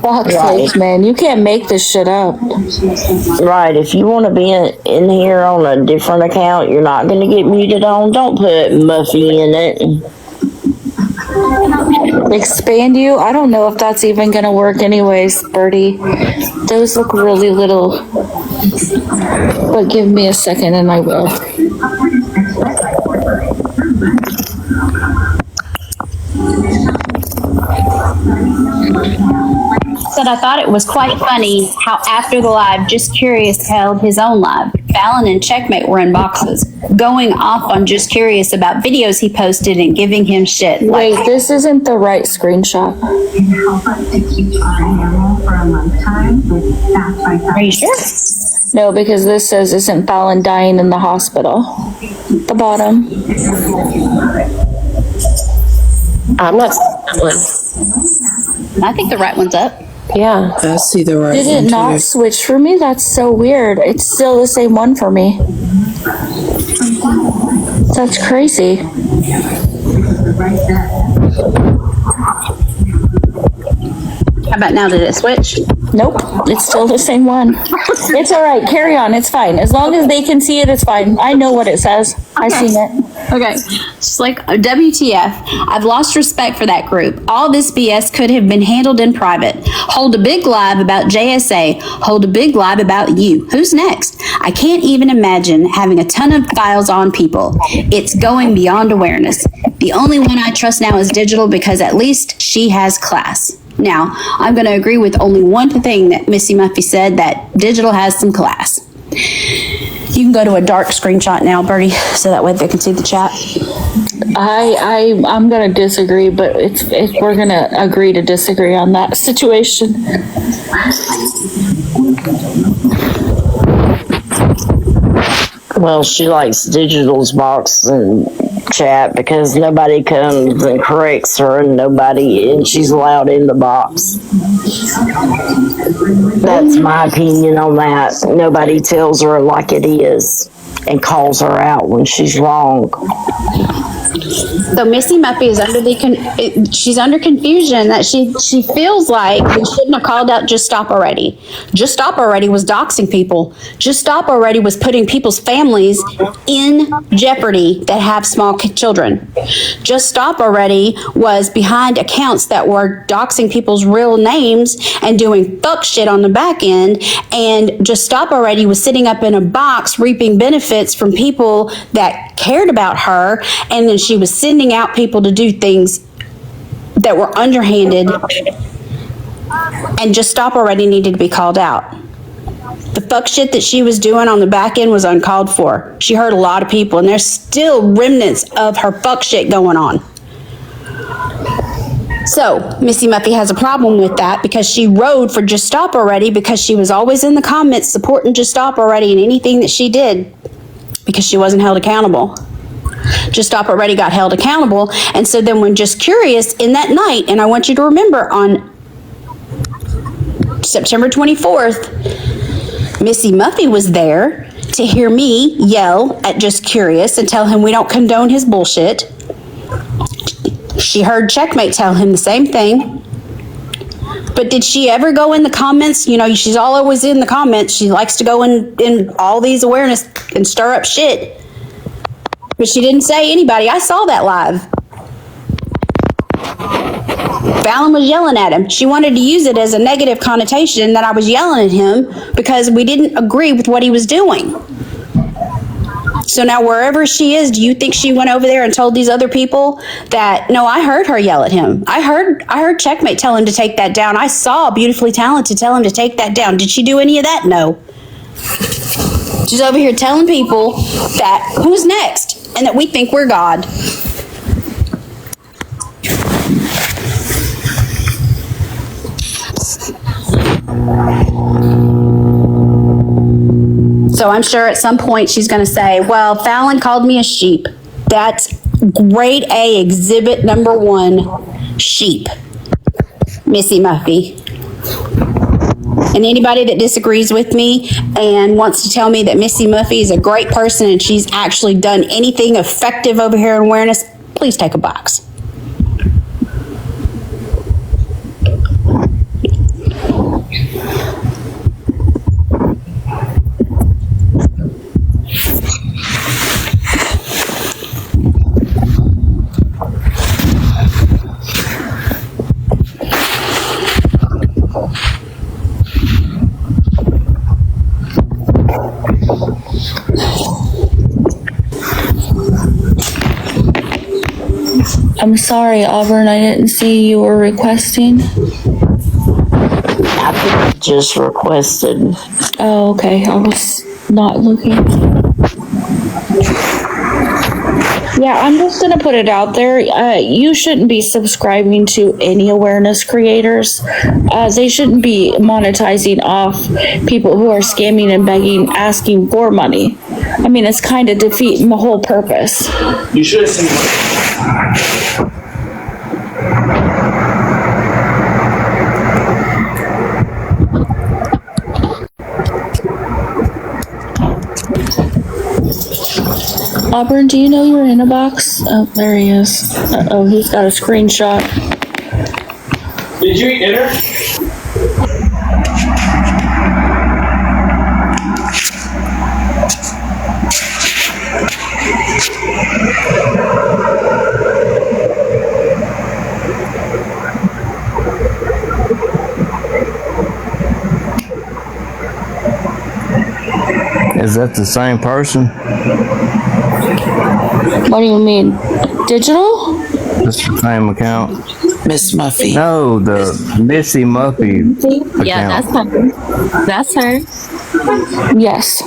Fuck's sakes, man. You can't make this shit up. Right, if you want to be in here on a different account, you're not going to get muted on. Don't put Muffy in it. Expand you? I don't know if that's even going to work anyways, Birdie. Those look really little. But give me a second and I will. Said I thought it was quite funny how after the live, Just Curious held his own live. Fallon and Checkmate were in boxes, going off on Just Curious about videos he posted and giving him shit. Wait, this isn't the right screenshot. Are you sure? No, because this says isn't Fallon dying in the hospital. The bottom. I'm not that one. I think the right one's up. Yeah. I see the right Did it one not too. switch for me? That's so weird. It's still the same one for me. That's crazy. How about now? Did it switch? Nope, it's still the same one. It's all right. Carry on. It's fine. As long as they can see it, it's fine. I know what it says. I've seen it. Okay. Just like WTF. I've lost respect for that group. All this BS could have been handled in private. Hold a big live about JSA. Hold a big live about you. Who's next? I can't even imagine having a ton of files on people. It's going beyond awareness. The only one I trust now is Digital because at least she has class. Now, I'm going to agree with only one thing that Missy Muffy said, that Digital has some class. You can go to a dark screenshot now, Bertie, so that way they can see the chat. I'm gonna disagree, but we're gonna agree to disagree on that situation. Well, she likes Digital's box and chat because nobody comes and corrects her and she's allowed in the box. That's my opinion on that. Nobody tells her like it is and calls her out when she's wrong. So Missy Muffy is she's under confusion that she feels like we shouldn't have called out Just Stop Already. Just Stop Already was doxing people. Just Stop Already was putting people's families in jeopardy that have small children. Just Stop Already was behind accounts that were doxing people's real names and doing fuck shit on the back end. And Just Stop Already was sitting up in a box reaping benefits from people that cared about her, and then she was sending out people to do things that were underhanded, and Just Stop Already needed to be called out. The fuck shit that she was doing on the back end was uncalled for. She hurt a lot of people, and there's still remnants of her fuck shit going on. So Missy Muffy has a problem with that because she rode for Just Stop Already because she was always in the comments supporting Just Stop Already and anything that she did because she wasn't held accountable. Just Stop Already got held accountable, and so then when Just Curious in that night, and I want you to remember on September 24th, Missy Muffy was there to hear me yell at Just Curious and tell him we don't condone his bullshit. She heard Checkmate tell him the same thing. But did she ever go in the comments? You know, she's always in the comments. She likes to go in all these awareness and stir up shit. But she didn't say anybody. I saw that live. Fallon was yelling at him. She wanted to use it as a negative connotation that I was yelling at him because we didn't agree with what he was doing. So now wherever she is, do you think she went over there and told these other people that, no, I heard her yell at him. I heard Checkmate tell him to take that down. I saw Beautifully Talented tell him to take that down. Did she do any of that? No. She's over here telling people that who's next and that we think we're God. So I'm sure at some point she's going to say, well, Fallon called me a sheep. That's grade A exhibit number 1, sheep. Missy Muffy. And anybody that disagrees with me and wants to tell me that Missy Muffy is a great person and she's actually done anything effective over here in awareness, please take a box. I'm sorry, Auburn, I didn't see you were requesting. I think I just requested. Oh, okay, I was not looking. Yeah, I'm just gonna put it out there. You shouldn't be subscribing to any awareness creators. They shouldn't be monetizing off people who are scamming and begging, asking for money. I mean, it's kind of defeating the whole purpose. You should have seen. Auburn, do you know you're in a box? Oh, there he is. Uh-oh, he's got a screenshot. Did you eat dinner? Is that the same person? What do you mean? Digital? That's the same account? Miss Muffy. No, the Missy Muffy account. Yeah, that's her. Yes.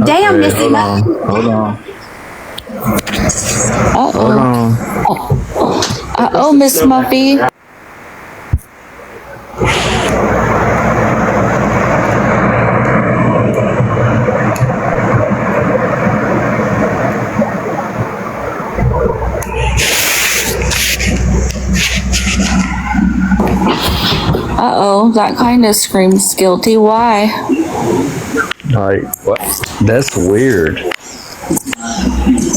Damn, Okay, Missy Muffy. Hold on. Uh-oh. Hold on. Uh-oh, Miss Muffy. Uh-oh, that kind of screams guilty. Why? Like, what? That's weird.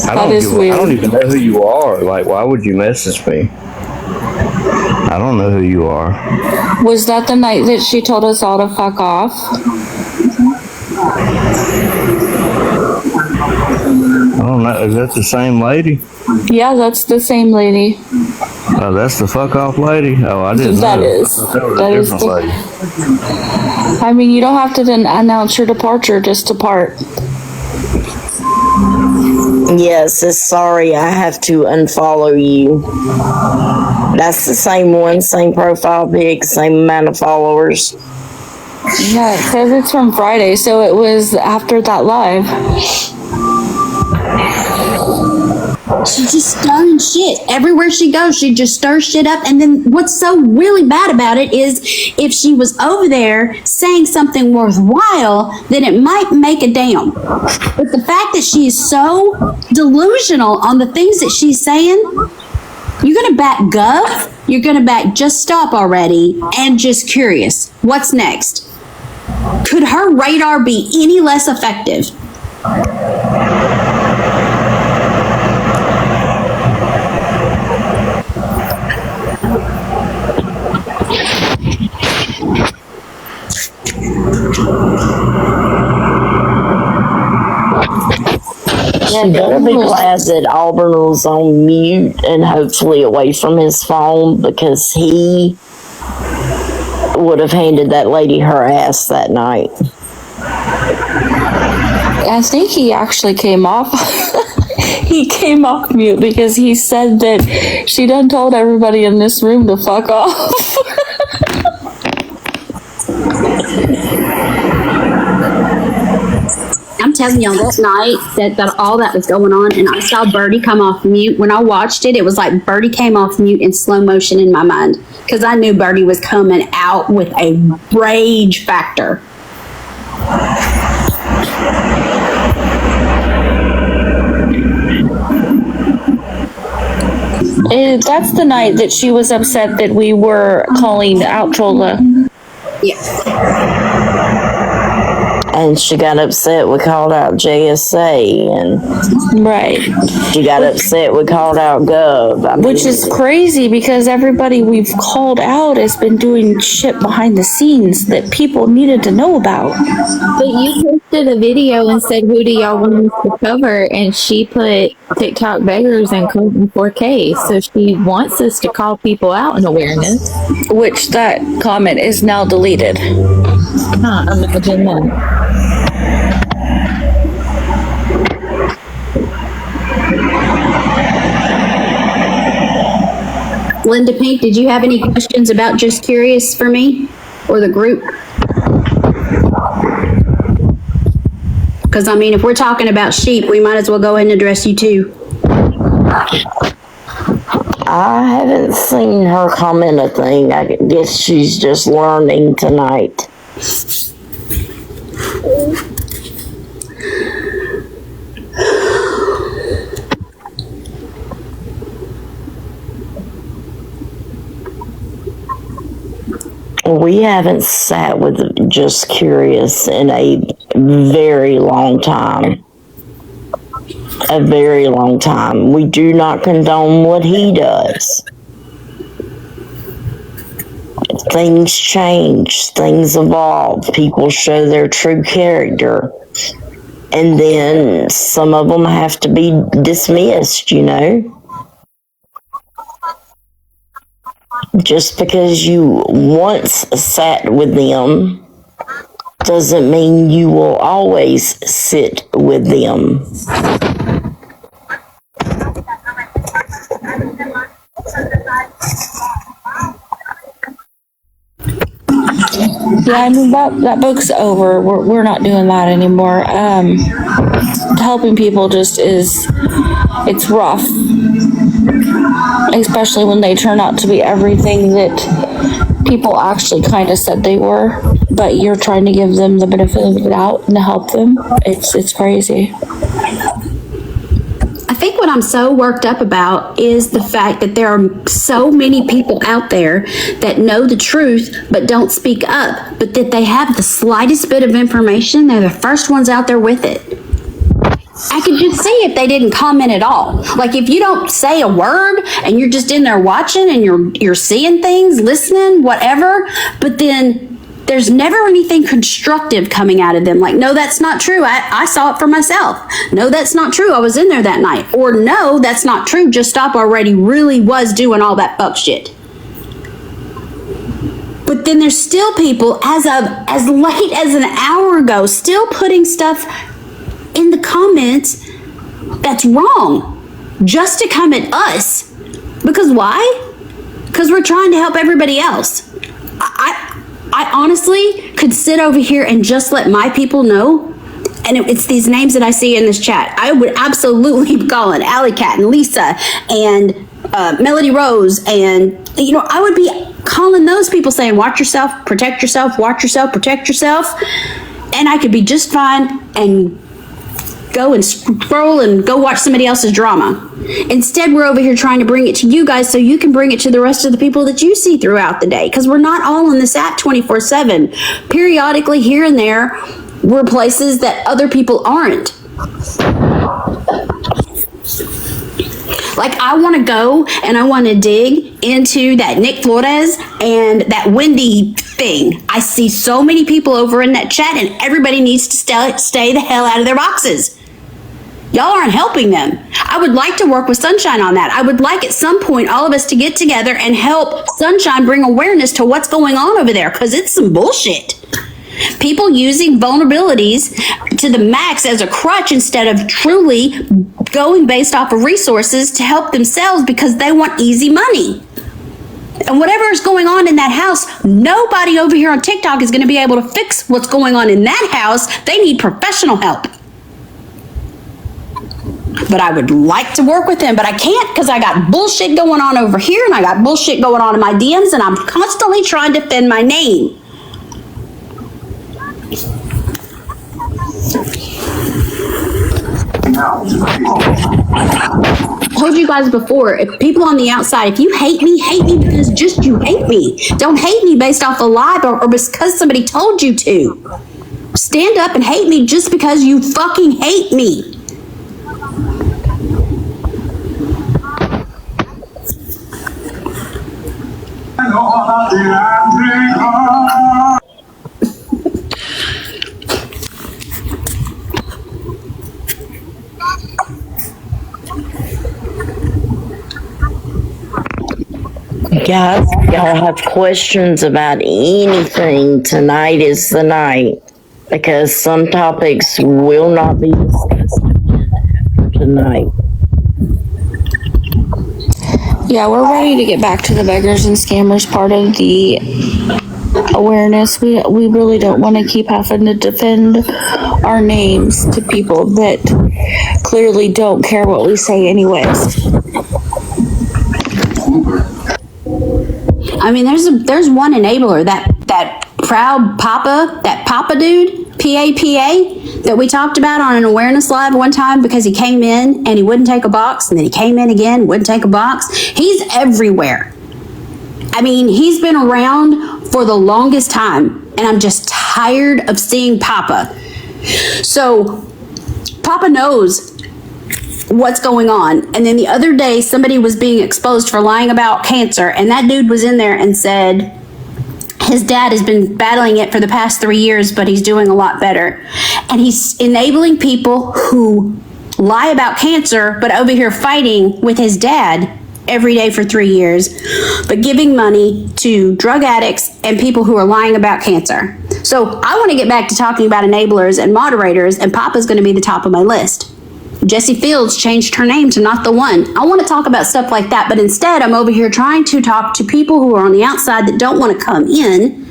I That is weird. I don't even know who you are. Like, why would you message me? I don't know who you are. Was that the night that she told us all to fuck off? I don't know. Is that the same lady? Yeah, that's the same lady. Oh, that's the fuck off lady? Oh, I didn't know. That is. I thought that was That a is different lady. I mean, you don't have to then announce your departure, just depart. Yes, it's sorry, I have to unfollow you. That's the same one, same profile pic, same amount of followers. Yeah, it says it's from Friday, so it was after that live. She's just stirring shit. Everywhere she goes, she just stirs shit up. And then what's so really bad about it is if she was over there saying something worthwhile, then it might make a damn. But the fact that she is so delusional on the things that she's saying, you're going to back Gov, you're going to back Just Stop Already, and Just Curious. What's next? Could her radar be any less effective? She better be glad that Auburn was on mute and hopefully away from his phone, because he would have handed that lady her ass that night. I think he actually came off. He came off mute because he said that she done told everybody in this room to fuck off. I'm telling y'all, that night that all that was going on, and I saw Birdie come off mute. When I watched it, it was like Birdie came off mute in slow motion in my mind, because I knew Birdie was coming out with a rage factor. That's the night that she was upset that we were calling out Chola. Yeah. And she got upset we called out JSA, and right. She got upset we called out Gov. Which is crazy because everybody we've called out has been doing shit behind the scenes that people needed to know about. But you posted a video and said, who do y'all want us to cover? And she put TikTok beggars and code in 4K. So she wants us to call people out in awareness. Which that comment is now deleted. Imagine that. Linda Pink, did you have any questions about Just Curious for me or the group? Because, I mean, if we're talking about sheep, we might as well go ahead and address you too. I haven't seen her comment a thing. I guess she's just learning tonight. We haven't sat with Just Curious in a very long time. A very long time. We do not condone what he does. Things change, things evolve, people show their true character, and then some of them have to be dismissed, you know? Just because you once sat with them doesn't mean you will always sit with them. Yeah, I mean, that book's over. We're not doing that anymore. Helping people just it's rough. Especially when they turn out to be everything that people actually kind of said they were, but you're trying to give them the benefit of the doubt and to help them. It's crazy. I think what I'm so worked up about is the fact that there are so many people out there that know the truth but don't speak up, but that they have the slightest bit of information, they're the first ones out there with it. I could just see if they didn't comment at all. Like if you don't say a word and you're just in there watching and you're seeing things, listening, whatever, but then there's never anything constructive coming out of them. Like, no, that's not true. I saw it for myself. No, that's not true. I was in there that night. Or no, that's not true. Just Stop Already really was doing all that fuck shit. But then there's still people as late as an hour ago still putting stuff in the comments that's wrong just to come at us. Because why? Because we're trying to help everybody else. I honestly could sit over here and just let my people know and it's these names that I see in this chat. I would absolutely be calling Alley Cat and Lisa and Melody Rose, and I would be calling those people saying, watch yourself, protect yourself, watch yourself, protect yourself, and I could be just fine and go and scroll and go watch somebody else's drama. Instead, we're over here trying to bring it to you guys so you can bring it to the rest of the people that you see throughout the day, because we're not all in this app 24/7. Periodically, here and there, we're places that other people aren't. Like, I want to go and I want to dig into that Nick Flores and that Wendy thing. I see so many people over in that chat, and everybody needs to stay the hell out of their boxes. Y'all aren't helping them. I would like to work with Sunshine on that. I would like at some point all of us to get together and help Sunshine bring awareness to what's going on over there, because it's some bullshit. People using vulnerabilities to the max as a crutch instead of truly going based off of resources to help themselves because they want easy money. And whatever is going on in that house, nobody over here on TikTok is going to be able to fix what's going on in that house. They need professional help. But I would like to work with him, but I can't because I got bullshit going on over here and I got bullshit going on in my DMs, and I'm constantly trying to defend my name. I told you guys before, if people on the outside, if you hate me because just you hate me. Don't hate me based off a lie or because somebody told you to. Stand up and hate me just because you fucking hate me. Guys, y'all have questions about anything, tonight is the night, because some topics will not be discussed tonight. Yeah, we're ready to get back to the beggars and scammers part of the awareness. We really don't want to keep having to defend our names to people that clearly don't care what we say anyways. I mean, there's one enabler, that proud Papa, that Papa dude, PAPA, that we talked about on an awareness live one time because he came in and he wouldn't take a box, and then he came in again, wouldn't take a box. He's everywhere. I mean, he's been around for the longest time, and I'm just tired of seeing Papa. So Papa knows what's going on. And then the other day, somebody was being exposed for lying about cancer, and that dude was in there and said his dad has been battling it for the past 3 years, but he's doing a lot better. And he's enabling people who lie about cancer, but over here fighting with his dad every day for 3 years, but giving money to drug addicts and people who are lying about cancer. So I want to get back to talking about enablers and moderators, and Papa's going to be the top of my list. Jessie Fields changed her name to Not the One. I want to talk about stuff like that, but instead I'm over here trying to talk to people who are on the outside that don't want to come in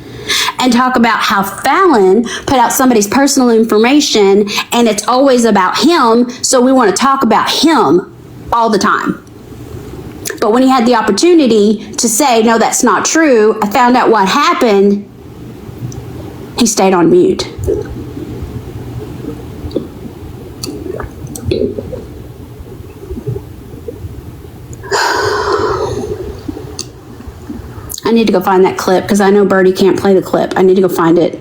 and talk about how Fallon put out somebody's personal information and it's always about him, so we want to talk about him all the time. But when he had the opportunity to say, no, that's not true, I found out what happened, he stayed on mute. I need to go find that clip because I know Birdie can't play the clip. I need to go find it.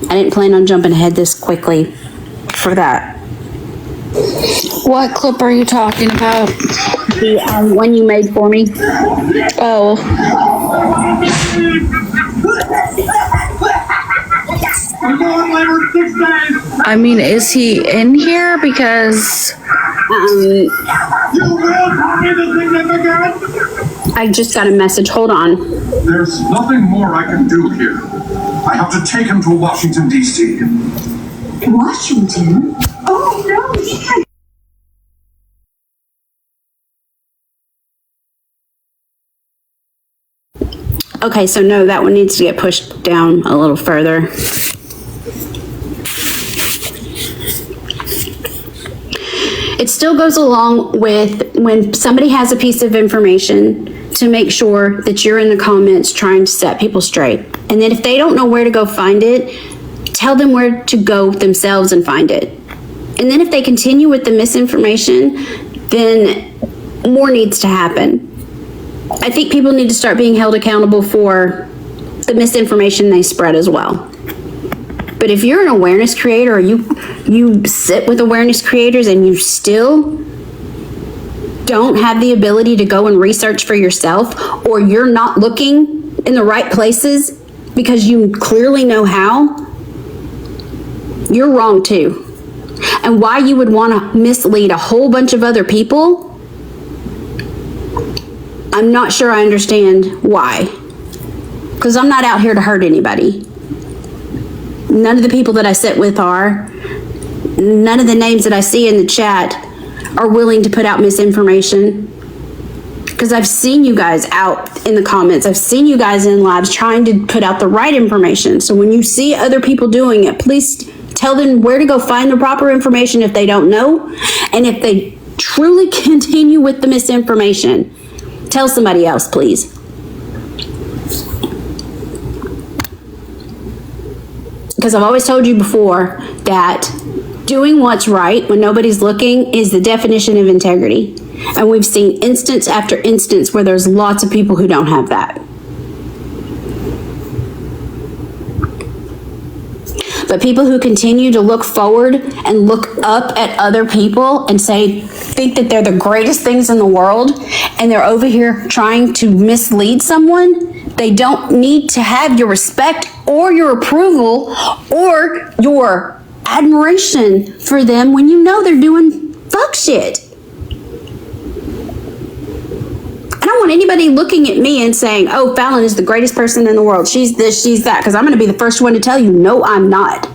I didn't plan on jumping ahead this quickly for that. What clip are you talking about? The one you made for me. Oh. I mean, is he in here? Because I just got a message. Hold on. There's nothing more I can do here. I have to take him to Washington, D.C. Washington? Oh, no, he can't. Okay, so no, that one needs to get pushed down a little further. It still goes along with when somebody has a piece of information to make sure that you're in the comments trying to set people straight. And then if they don't know where to go find it, tell them where to go themselves and find it. And then if they continue with the misinformation, then more needs to happen. I think people need to start being held accountable for the misinformation they spread as well. But if you're an awareness creator, or you sit with awareness creators and you still don't have the ability to go and research for yourself, or you're not looking in the right places because you clearly know how, you're wrong too. And why you would want to mislead a whole bunch of other people, I'm not sure I understand why. Because I'm not out here to hurt anybody. None of the people that I sit with are. None of the names that I see in the chat are willing to put out misinformation. Because I've seen you guys out in the comments. I've seen you guys in lives trying to put out the right information. So when you see other people doing it, please tell them where to go find the proper information if they don't know. And if they truly continue with the misinformation, tell somebody else, please. Because I've always told you before that doing what's right when nobody's looking is the definition of integrity. And we've seen instance after instance where there's lots of people who don't have that. But people who continue to look forward and look up at other people and think that they're the greatest things in the world, and they're over here trying to mislead someone, they don't need to have your respect or your approval or your admiration for them when you know they're doing fuck shit. I don't want anybody looking at me and saying, oh, Fallon is the greatest person in the world. She's this, she's that. Because I'm going to be the first one to tell you, no, I'm not.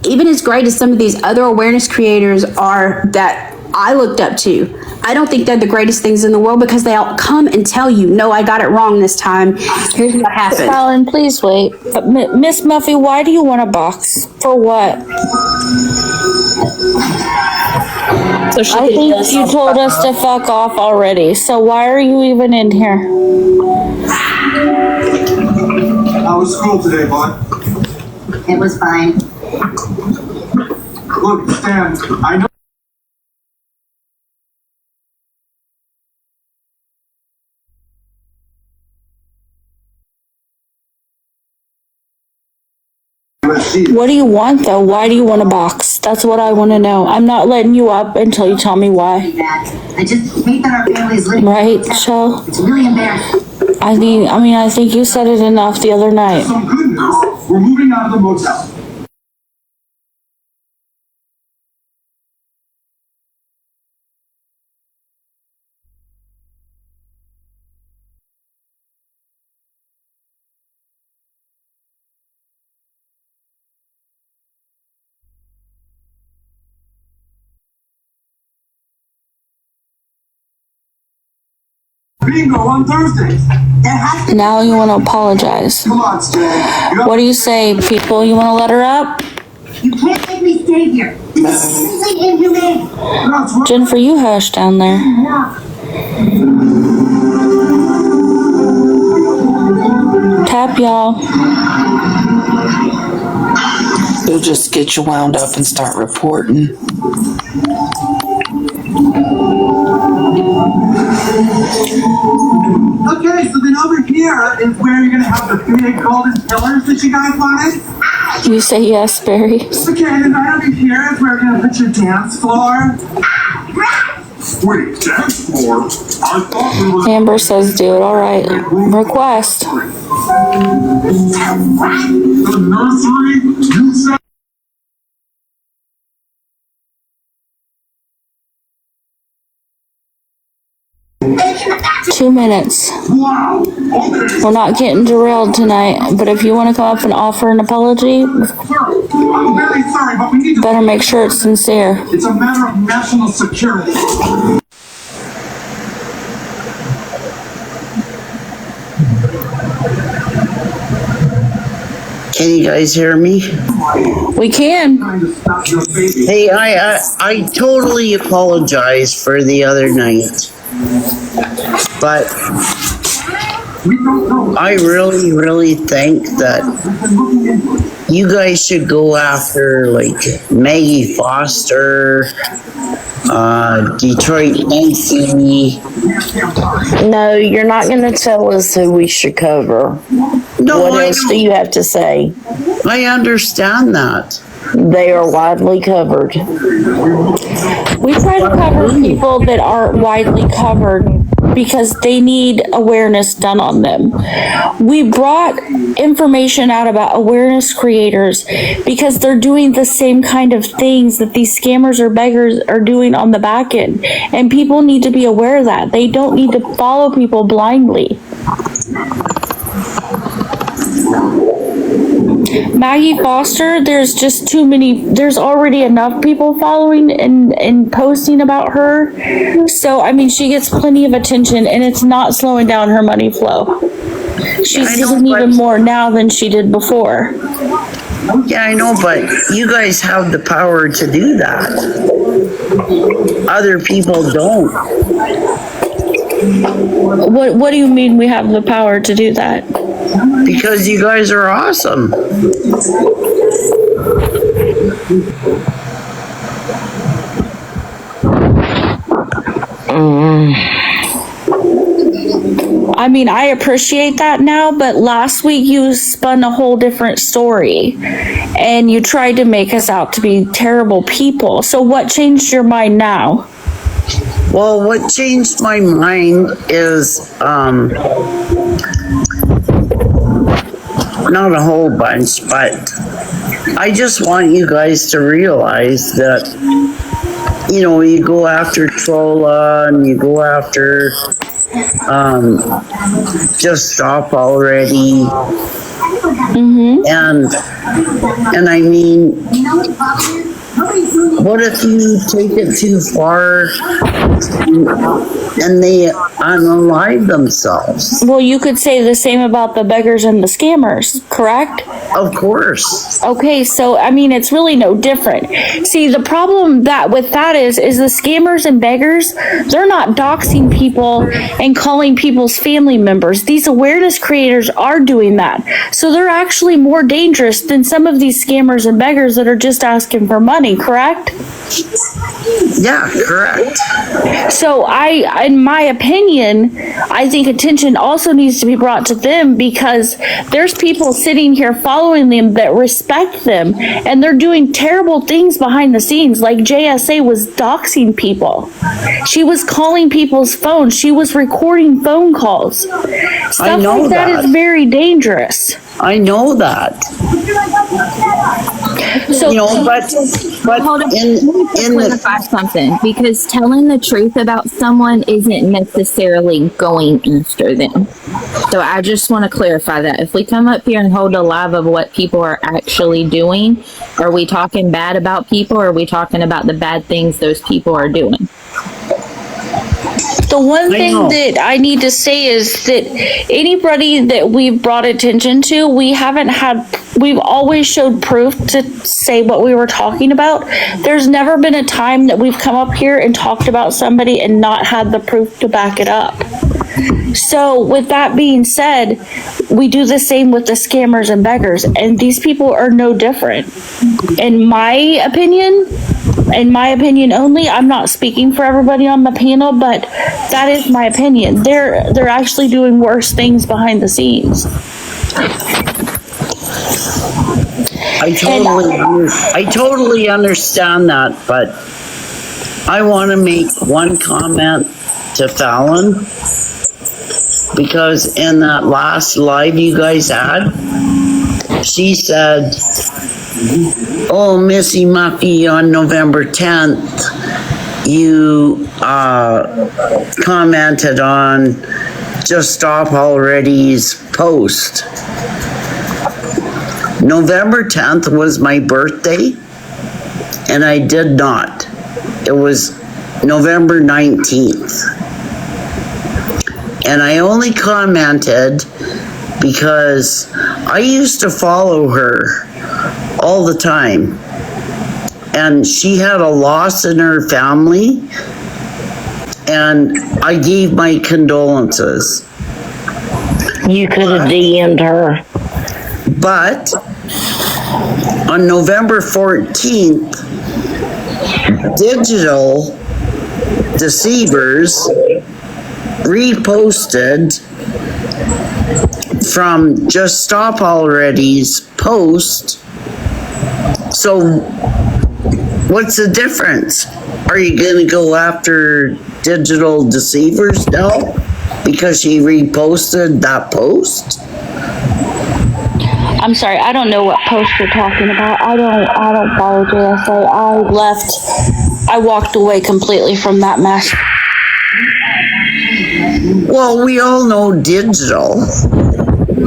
Even as great as some of these other awareness creators are that I looked up to, I don't think they're the greatest things in the world because they all come and tell you, no, I got it wrong this time. Here's what happened. Fallon, please wait. Miss Muffy, why do you want a box? For what? So I think you told us to fuck off already, so why are you even in here? How was school today, bud? It was fine. Look, Stan, I know. What do you want, though? Why do you want a box? That's what I want to know. I'm not letting you up until you tell me why. I just hate that our family is living. Right, Shell? It's really embarrassing. I think you said it enough the other night. Some good news. We're moving out of the motel. Bingo on Thursdays. Now you want to apologize. Come on, Stan. What do you say, people? You want to let her up? You can't make me stay here. This is simply inhumane. That's right. Jennifer, you hush down there. Tap, y'all. They'll just get you wound up and start reporting. Okay, so then over here is where you're gonna have the big golden pillars that you guys wanted. You say yes, Barry. Okay, then right over here is where we're gonna put your dance floor. Wait, dance floor? I thought we were. Amber says do it. All right. Request. The nursery? You said. 2 minutes. Wow. Okay. We're not getting derailed tonight, but if you want to come up and offer an apology, I'm very sorry, but we need to. better make sure it's sincere. It's a matter of national security. Can you guys hear me? We can. Hey, I totally apologize for the other night. But I really, really think that you guys should go after like Maggie Foster, Detroit Nancy. No, you're not going to tell us who we should cover. No, what else do you have to say? I understand that. They are widely covered. We try to cover people that aren't widely covered because they need awareness done on them. We brought information out about awareness creators because they're doing the same kind of things that these scammers or beggars are doing on the back end. And people need to be aware of that. They don't need to follow people blindly. Maggie Foster, there's just too many, there's already enough people following and posting about her. So, I mean, she gets plenty of attention and it's not slowing down her money flow. She's doing even more now than she did before. Yeah, I know, but you guys have the power to do that. Other people don't. What do you mean we have the power to do that? Because you guys are awesome. I mean, I appreciate that now, but last week you spun a whole different story and you tried to make us out to be terrible people. So what changed your mind now? Well, what changed my mind is, not a whole bunch, but I just want you guys to realize that, you know, you go after Trolla and you go after, Just Stop Already. Mm-hmm. And I mean, what if you take it too far and they unalive themselves? Well, you could say the same about the beggars and the scammers, correct? Of course. Okay, so I mean, it's really no different. See, the problem with that is the scammers and beggars, they're not doxing people and calling people's family members. These awareness creators are doing that. So they're actually more dangerous than some of these scammers and beggars that are just asking for money, correct? Yeah, correct. So in my opinion, I think attention also needs to be brought to them because there's people sitting here following them that respect them and they're doing terrible things behind the scenes. Like JSA was doxing people. She was calling people's phones. She was recording phone calls. Stuff like that is very dangerous. I know that. So, you know, but hold on. Let me clarify something, because telling the truth about someone isn't necessarily going after them. So I just want to clarify that. If we come up here and hold a live of what people are actually doing, are we talking bad about people, or are we talking about the bad things those people are doing? The one thing that I need to say is that anybody that we've brought attention to, we've always showed proof to say what we were talking about. There's never been a time that we've come up here and talked about somebody and not had the proof to back it up. So with that being said, we do the same with the scammers and beggars, and these people are no different. In my opinion only, I'm not speaking for everybody on the panel, but that is my opinion. They're actually doing worse things behind the scenes. I totally understand that, but I want to make one comment to Fallon, because in that last live you guys had, she said, "Oh, Missy Muffy, on November 10th, you commented on Just Stop Already's post." November 10th was my birthday, and I did not. It was November 19th. And I only commented because I used to follow her all the time. And she had a loss in her family, and I gave my condolences. You could have DM'd her. But on November 14th, Digital Deceivers reposted from Just Stop Already's post. So what's the difference? Are you gonna go after Digital Deceivers now because she reposted that post? I'm sorry, I don't know what post you're talking about. I don't follow JSA. I walked away completely from that mess. Well, we all know Digital,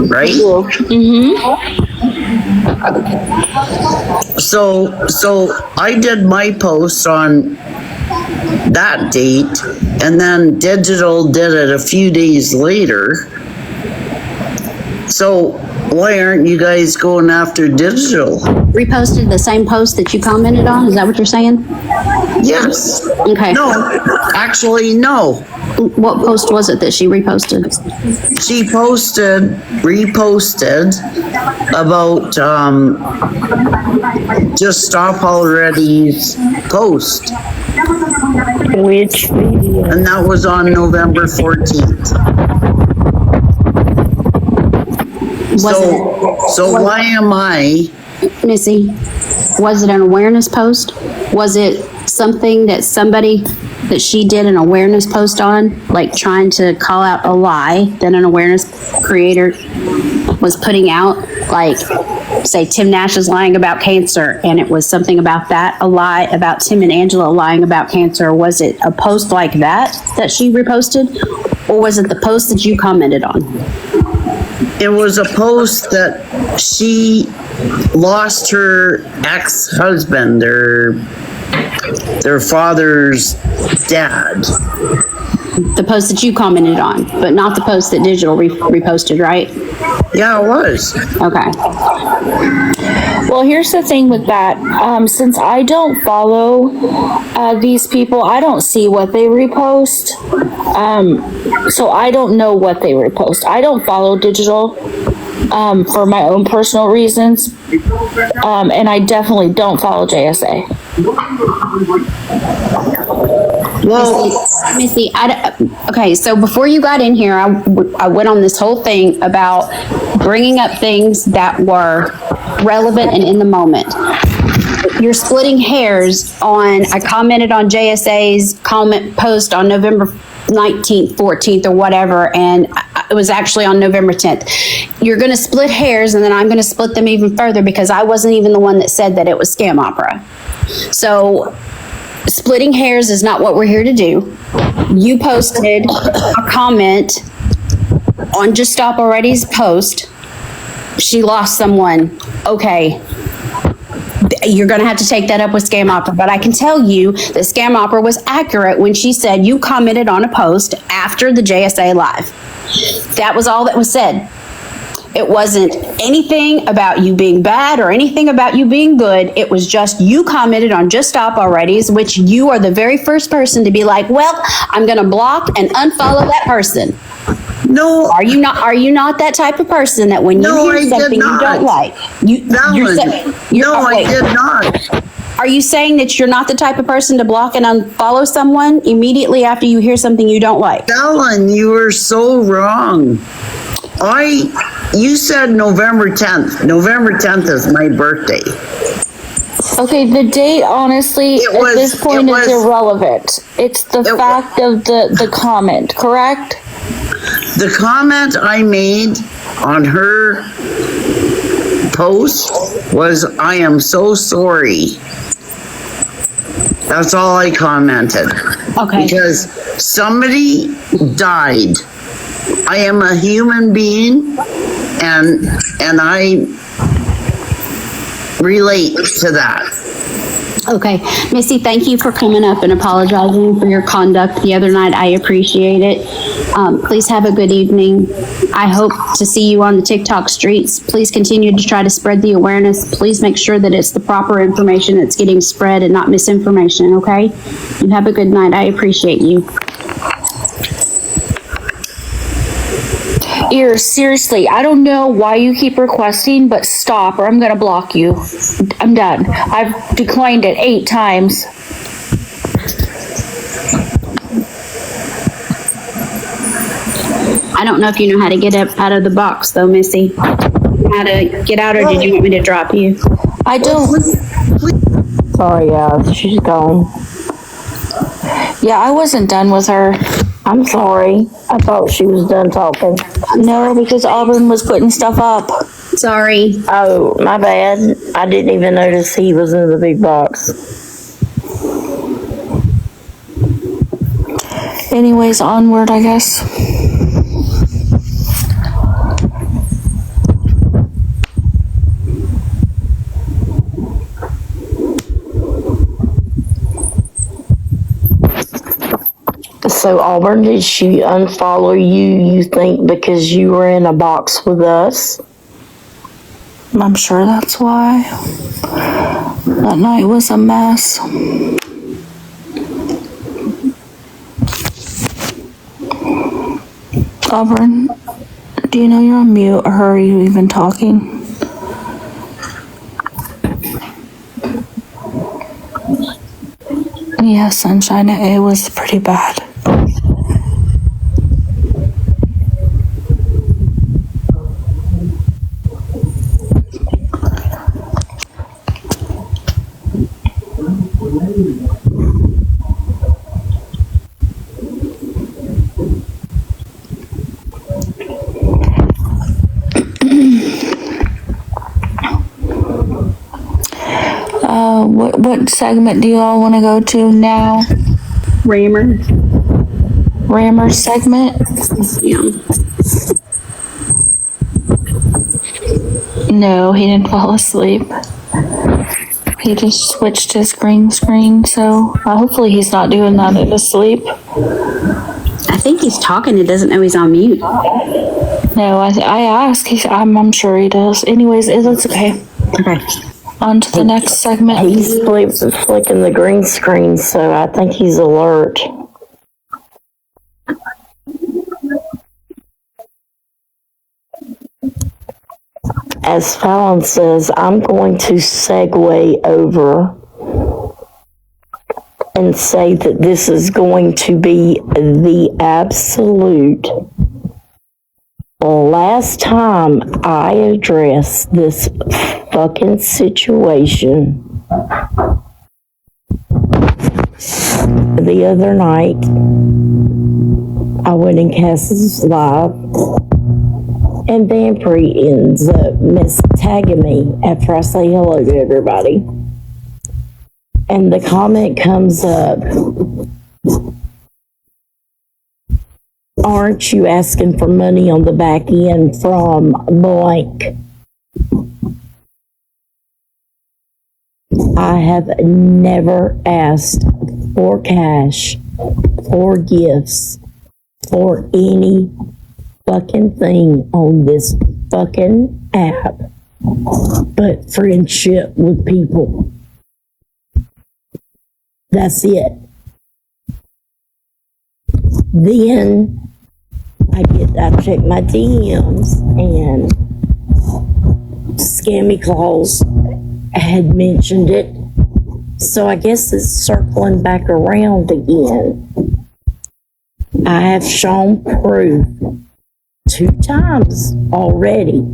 right? Mm-hmm. So I did my post on that date, and then Digital did it a few days later. So why aren't you guys going after Digital? Reposted the same post that you commented on? Is that what you're saying? Yes. Okay. No, actually, no. What post was it that she reposted? She reposted about Just Stop Already's post. Which video? And that was on November 14th. So why am I? Missy, was it an awareness post? Was it something that that she did an awareness post on, like trying to call out a lie that an awareness creator was putting out? Like, say Tim Nash is lying about cancer, and it was something about that, a lie about Tim and Angela lying about cancer. Was it a post like that she reposted? Or was it the post that you commented on? It was a post that she lost her ex-husband, their father's dad. The post that you commented on, but not the post that Digital reposted, right? Yeah, it was. Okay. Well, here's the thing with that. Since I don't follow these people, I don't see what they repost. So I don't know what they repost. I don't follow Digital for my own personal reasons. And I definitely don't follow JSA. Well, Missy, okay, so before you got in here, I went on this whole thing about bringing up things that were relevant and in the moment. You're splitting hairs on, I commented on JSA's comment post on November 19th, 14th, or whatever, and it was actually on November 10th. You're going to split hairs, and then I'm going to split them even further because I wasn't even the one that said that it was scam opera. So splitting hairs is not what we're here to do. You posted a comment on Just Stop Already's post. She lost someone. Okay. You're going to have to take that up with Scam Opera, but I can tell you that Scam Opera was accurate when she said you commented on a post after the JSA Live. That was all that was said. It wasn't anything about you being bad or anything about you being good. It was just you commented on Just Stop Already's, which you are the very first person to be like, well, I'm going to block and unfollow that person. no. Are you not that type of person that when you No, hear I did something you not. don't like, I did not. Are you saying that you're not the type of person to block and unfollow someone immediately after you hear something you don't like? Ellen, you were so wrong. You said November 10th. November 10th is my birthday. Okay, the date, honestly, at this point is irrelevant. It's the fact of the comment, correct? The comment I made on her post was, I am so sorry. That's all I commented. Okay. Because somebody died. I am a human being, and I relate to that. Okay, Missy, thank you for coming up and apologizing for your conduct the other night. I appreciate it. Please have a good evening. I hope to see you on the TikTok streets. Please continue to try to spread the awareness. Please make sure that it's the proper information that's getting spread and not misinformation, okay? You have a good night. I appreciate you. Ears, seriously, I don't know why you keep requesting, but stop or I'm gonna block you. I'm done. I've declined it 8 times. I don't know if you know how to get up out of the box though, Missy. How to get out, or did you want me to drop you? I don't. Sorry, she's gone. Yeah, I wasn't done with her. I'm sorry. I thought she was done talking. No, because Auburn was putting stuff up. Sorry. Oh, my bad. I didn't even notice he was in the big box. Anyways, onward, I guess. So, Auburn, did she unfollow you think, because you were in a box with us? I'm sure that's why. That night was a mess. Auburn, do you know you're on mute, or are you even talking? Yeah, sunshine, it was pretty bad. What segment do you all want to go to now? Rammer segment? Yeah. No, he didn't fall asleep. He just switched his green screen, so hopefully he's not doing that in his sleep. I think he's talking and doesn't know he's on mute. No, I asked. I'm sure he does. Anyways, it's okay. Okay. On to the next segment. He's flicking the green screen, so I think he's alert. As Fallon says, I'm going to segue over and say that this is going to be the absolute last time I address this fucking situation. The other night, I went in Cass's live, and Vampry ends up tagging me after I say hello to everybody. And the comment comes up, aren't you asking for money on the back end from blank? I have never asked for cash, for gifts, for any fucking thing on this fucking app, but friendship with people. That's it. Then I check my DMs, and Scammy Claus had mentioned it. So I guess it's circling back around again. I have shown proof 2 times already.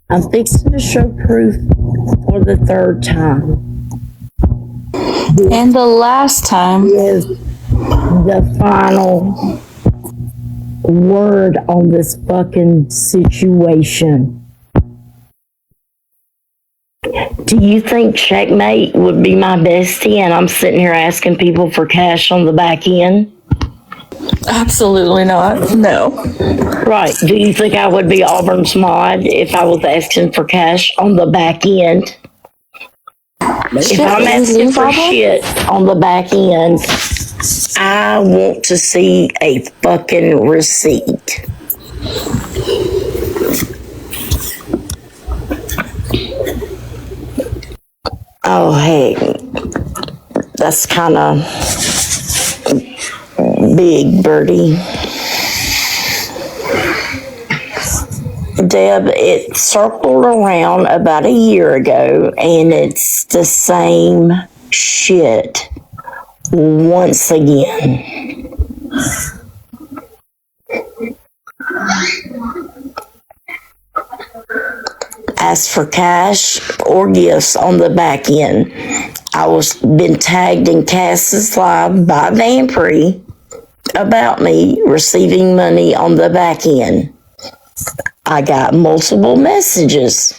I'm fixing to show proof for the 3rd time. And the last time is the final word on this fucking situation. Do you think Checkmate would be my bestie and I'm sitting here asking people for cash on the back end? absolutely not. No. Right. Do you think I would be Auburn's mod if I was asking for cash on the back end? If I'm asking for shit on the back end, I want to see a fucking receipt. Oh, hey, that's kind of big, Birdie. Deb, it circled around about a year ago, and it's the same shit once again. Ask for cash or gifts on the back end. I was been tagged in Cass's Live by Vampry about me receiving money on the back end. I got multiple messages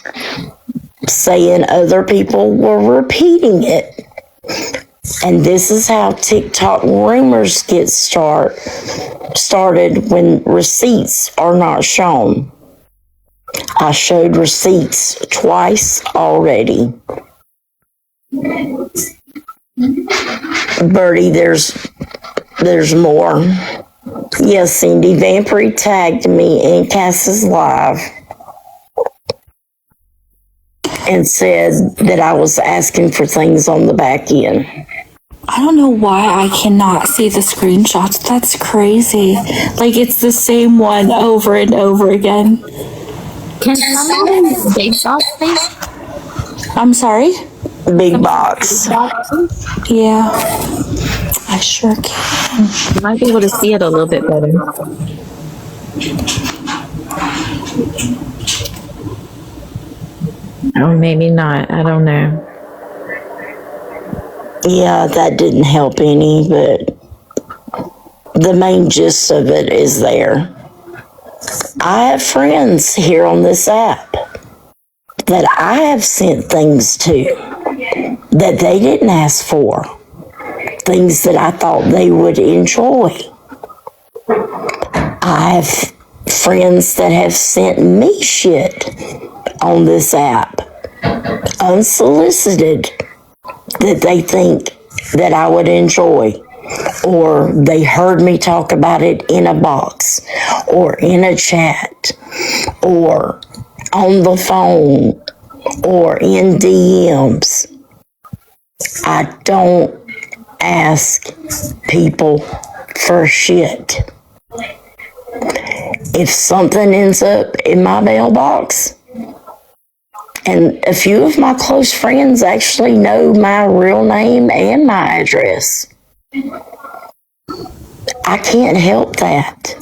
saying other people were repeating it. And this is how TikTok rumors get started when receipts are not shown. I showed receipts twice already. Birdie, there's more. Yes, Cindy, Vampry tagged me in Cass's Live and said that I was asking for things on the back end. I don't know why I cannot see the screenshots. That's crazy. Like, it's the same one over and over again. Can somebody big box please? I'm sorry? Big box. Yeah. I sure can. You might be able to see it a little bit better. Oh, maybe not. I don't know. Yeah, that didn't help any, but the main gist of it is there. I have friends here on this app that I have sent things to that they didn't ask for. Things that I thought they would enjoy. I have friends that have sent me shit on this app, unsolicited, that they think that I would enjoy, or they heard me talk about it in a box, or in a chat, or on the phone, or in DMs. I don't ask people for shit. If something ends up in my mailbox, and a few of my close friends actually know my real name and my address, I can't help that.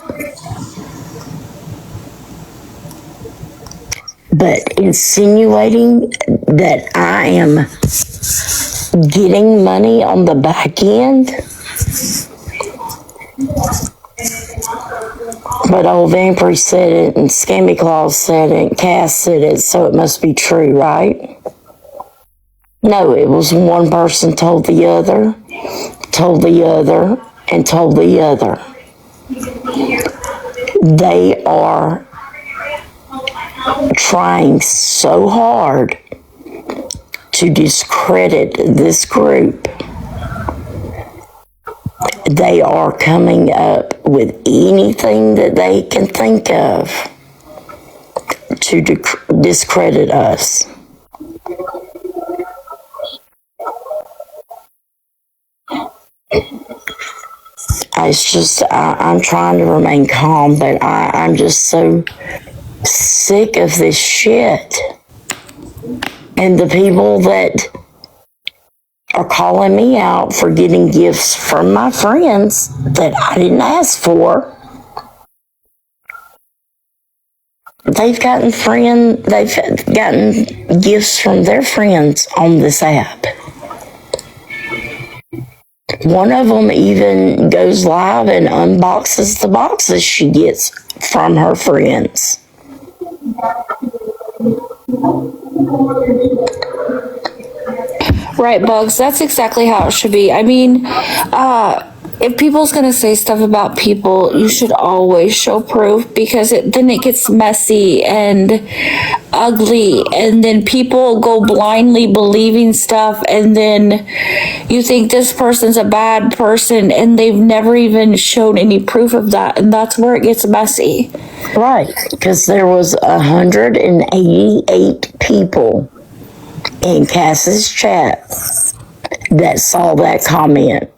But insinuating that I am getting money on the back end, but old Vampry said it, and Scammy Claus said it, and Cass said it, so it must be true, right? No, it was one person told the other, and told the other. They are trying so hard to discredit this group. They are coming up with anything that they can think of to discredit us. It's just, I'm trying to remain calm, but I'm just so sick of this shit. And the people that are calling me out for getting gifts from my friends that I didn't ask for, they've gotten gifts from their friends on this app. One of them even goes live and unboxes the boxes she gets from her friends. Right, Bugs. That's exactly how it should be. I mean, if people's gonna say stuff about people, you should always show proof, because then it gets messy and ugly, and then people go blindly believing stuff, and then you think this person's a bad person, and they've never even shown any proof of that, and that's where it gets messy. Right, because there was 188 people in Cass's chat that saw that comment.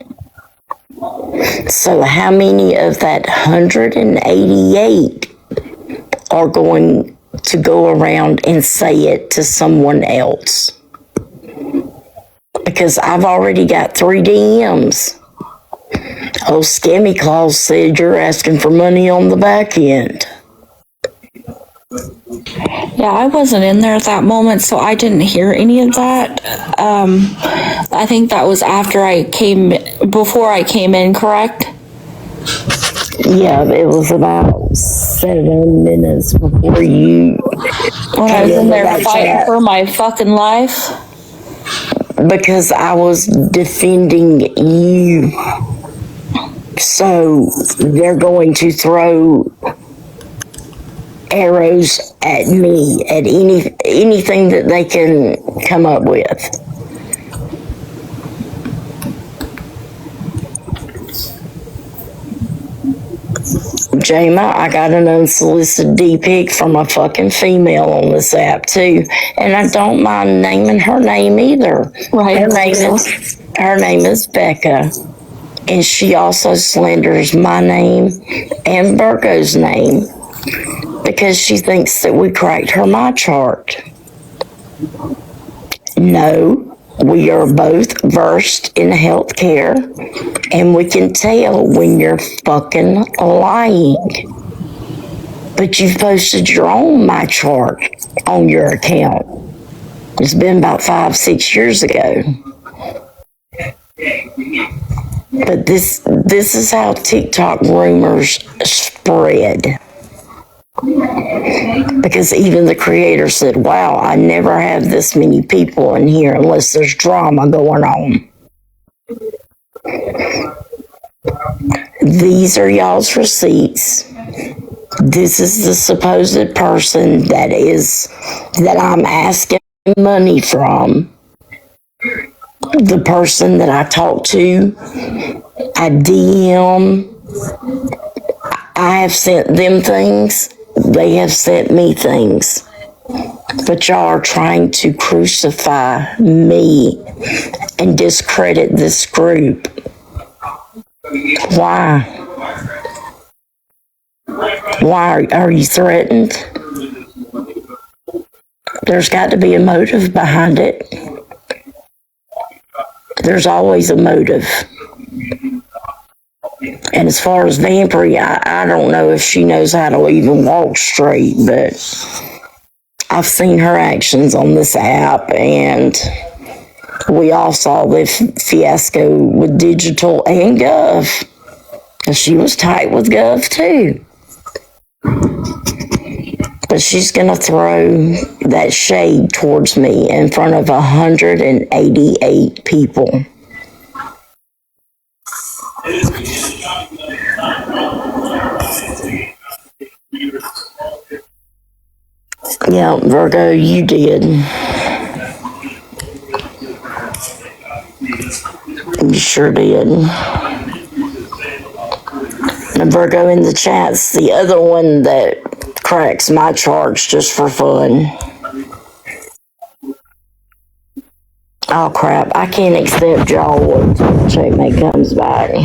So how many of that 188 are going to go around and say it to someone else? Because I've already got 3 DMs. Oh, Scammy Claus said you're asking for money on the back end. Yeah, I wasn't in there at that moment, so I didn't hear any of that. I think that was before I came in, correct? Yeah, it was about 7 minutes before you. When I was in there fighting for my fucking life. Because I was defending you. So they're going to throw arrows at me, at anything that they can come up with. Jama, I got an unsolicited D-pic from a fucking female on this app too, and I don't mind naming her name either. Right. Her name is Becca, and she also slanders my name and Virgo's name because she thinks that we cracked her my chart. No, we are both versed in healthcare, and we can tell when you're fucking lying. But you've posted your own my chart on your account. It's been about 5-6 years ago. But this is how TikTok rumors spread. Because even the creator said, wow, I never have this many people in here unless there's drama going on. These are y'all's receipts. This is the supposed person that I'm asking money from. The person that I talk to, I DM, I have sent them things. They have sent me things. But y'all are trying to crucify me and discredit this group. Why? Why are you threatened? There's got to be a motive behind it. There's always a motive. And as far as Vampire, I don't know if she knows how to even walk straight, but I've seen her actions on this app, and we all saw the fiasco with Digital and Gov. And she was tight with Gov too. But she's gonna throw that shade towards me in front of 188 people. Yeah, Virgo, you did. You sure did. And Virgo in the chat's the other one that cracks my charts just for fun. Oh crap, I can't accept y'all until the checkmate comes back.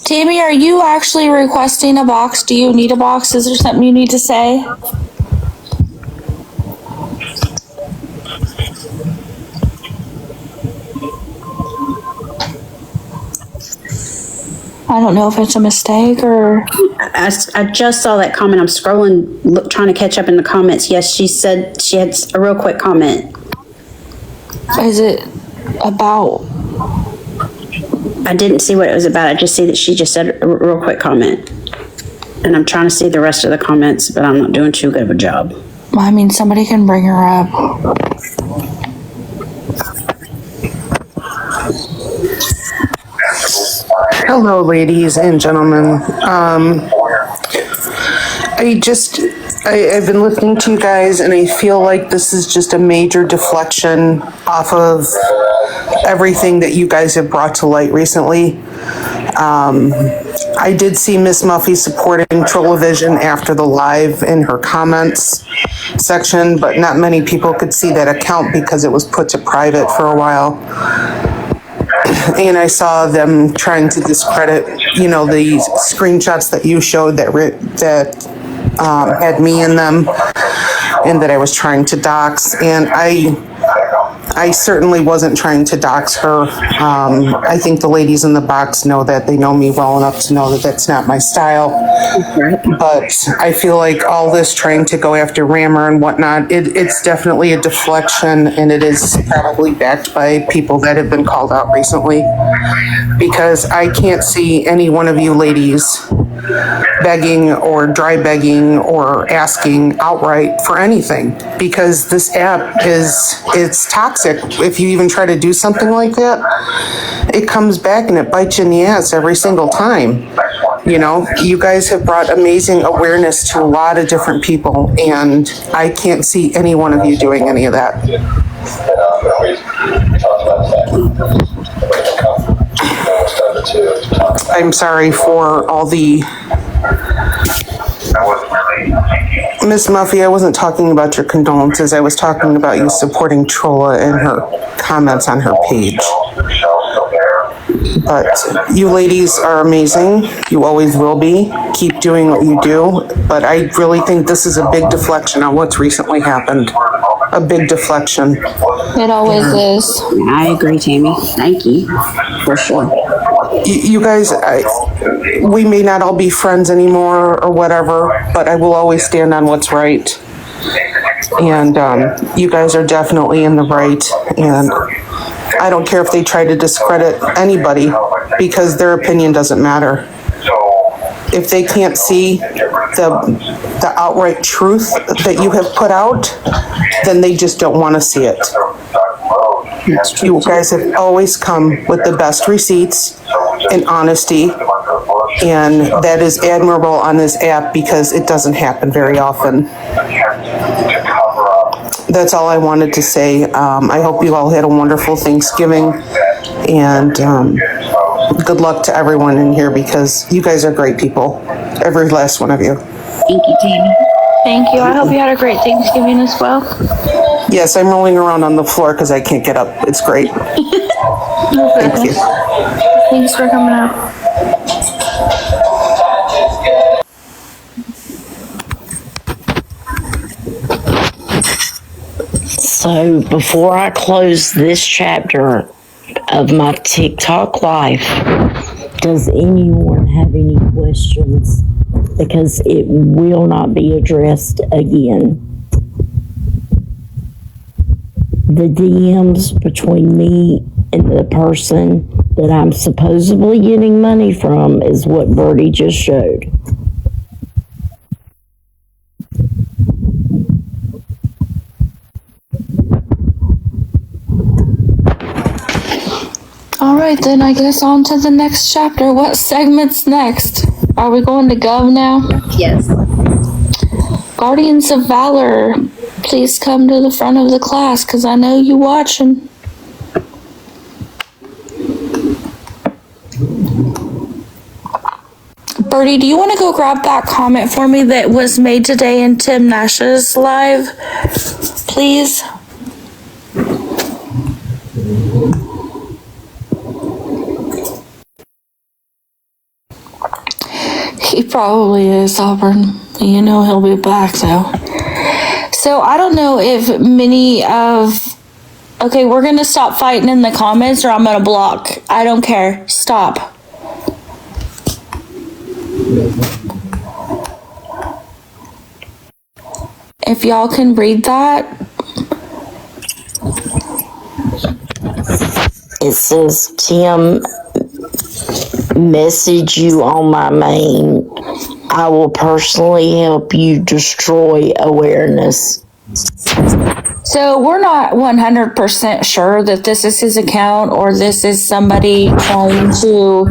Tammy, are you actually requesting a box? Do you need a box? Is there something you need to say? I don't know if it's a mistake or... I just saw that comment. I'm scrolling, trying to catch up in the comments. Yes, she said she had a real quick comment. Is it about... I didn't see what it was about. I just see that she just said a real quick comment. And I'm trying to see the rest of the comments, but I'm not doing too good of a job. I mean, somebody can bring her up. Hello, ladies and gentlemen. I've been listening to you guys, and I feel like this is just a major deflection off of everything that you guys have brought to light recently. I did see Miss Muffy supporting Trollovision after the live in her comments section, but not many people could see that account because it was put to private for a while. And I saw them trying to discredit, the screenshots that you showed that had me in them, and that I was trying to dox. And I certainly wasn't trying to dox her. I think the ladies in the box know that. They know me well enough to know that that's not my style. But I feel like all this trying to go after Rammer and whatnot, it's definitely a deflection, and it is probably backed by people that have been called out recently. Because I can't see any one of you ladies begging or dry begging or asking outright for anything, because this app it's toxic. If you even try to do something like that, it comes back and it bites you in the ass every single time. You guys have brought amazing awareness to a lot of different people, and I can't see any one of you doing any of that. I'm sorry for all the... Miss Muffy, I wasn't talking about your condolences. I was talking about you supporting Trolla and her comments on her page. But you ladies are amazing. You always will be. Keep doing what you do. But I really think this is a big deflection on what's recently happened. A big deflection. It always is. I agree, Tammy. Thank you. For sure. You guys, we may not all be friends anymore or whatever, but I will always stand on what's right. And you guys are definitely in the right. And I don't care if they try to discredit anybody, because their opinion doesn't matter. If they can't see the outright truth that you have put out, then they just don't want to see it. You guys have always come with the best receipts and honesty, and that is admirable on this app because it doesn't happen very often. That's all I wanted to say. I hope you all had a wonderful Thanksgiving, and good luck to everyone in here, because you guys are great people, every last one of you. Thank you, Tammy. Thank you. I hope you had a great Thanksgiving as well. Yes, I'm rolling around on the floor because I can't get up. It's great. Thank you. Thanks for coming up. So before I close this chapter of my TikTok life, does anyone have any questions? Because it will not be addressed again. The DMs between me and the person that I'm supposedly getting money from is what Birdie just showed. All right, then I guess on to the next chapter. What segment's next? Are we going to Gov now? Yes. Guardians of Valor, please come to the front of the class, because I know you watching. Birdie, do you want to go grab that comment for me that was made today in Tim Nash's live, please? He probably is, Auburn. You know he'll be back, though. So I don't know if many of... Okay, we're going to stop fighting in the comments or I'm going to block. I don't care. Stop. If y'all can read that. It says, Tim, message you on my main. I will personally help you destroy awareness. So we're not 100% sure that this is his account or this is somebody trying to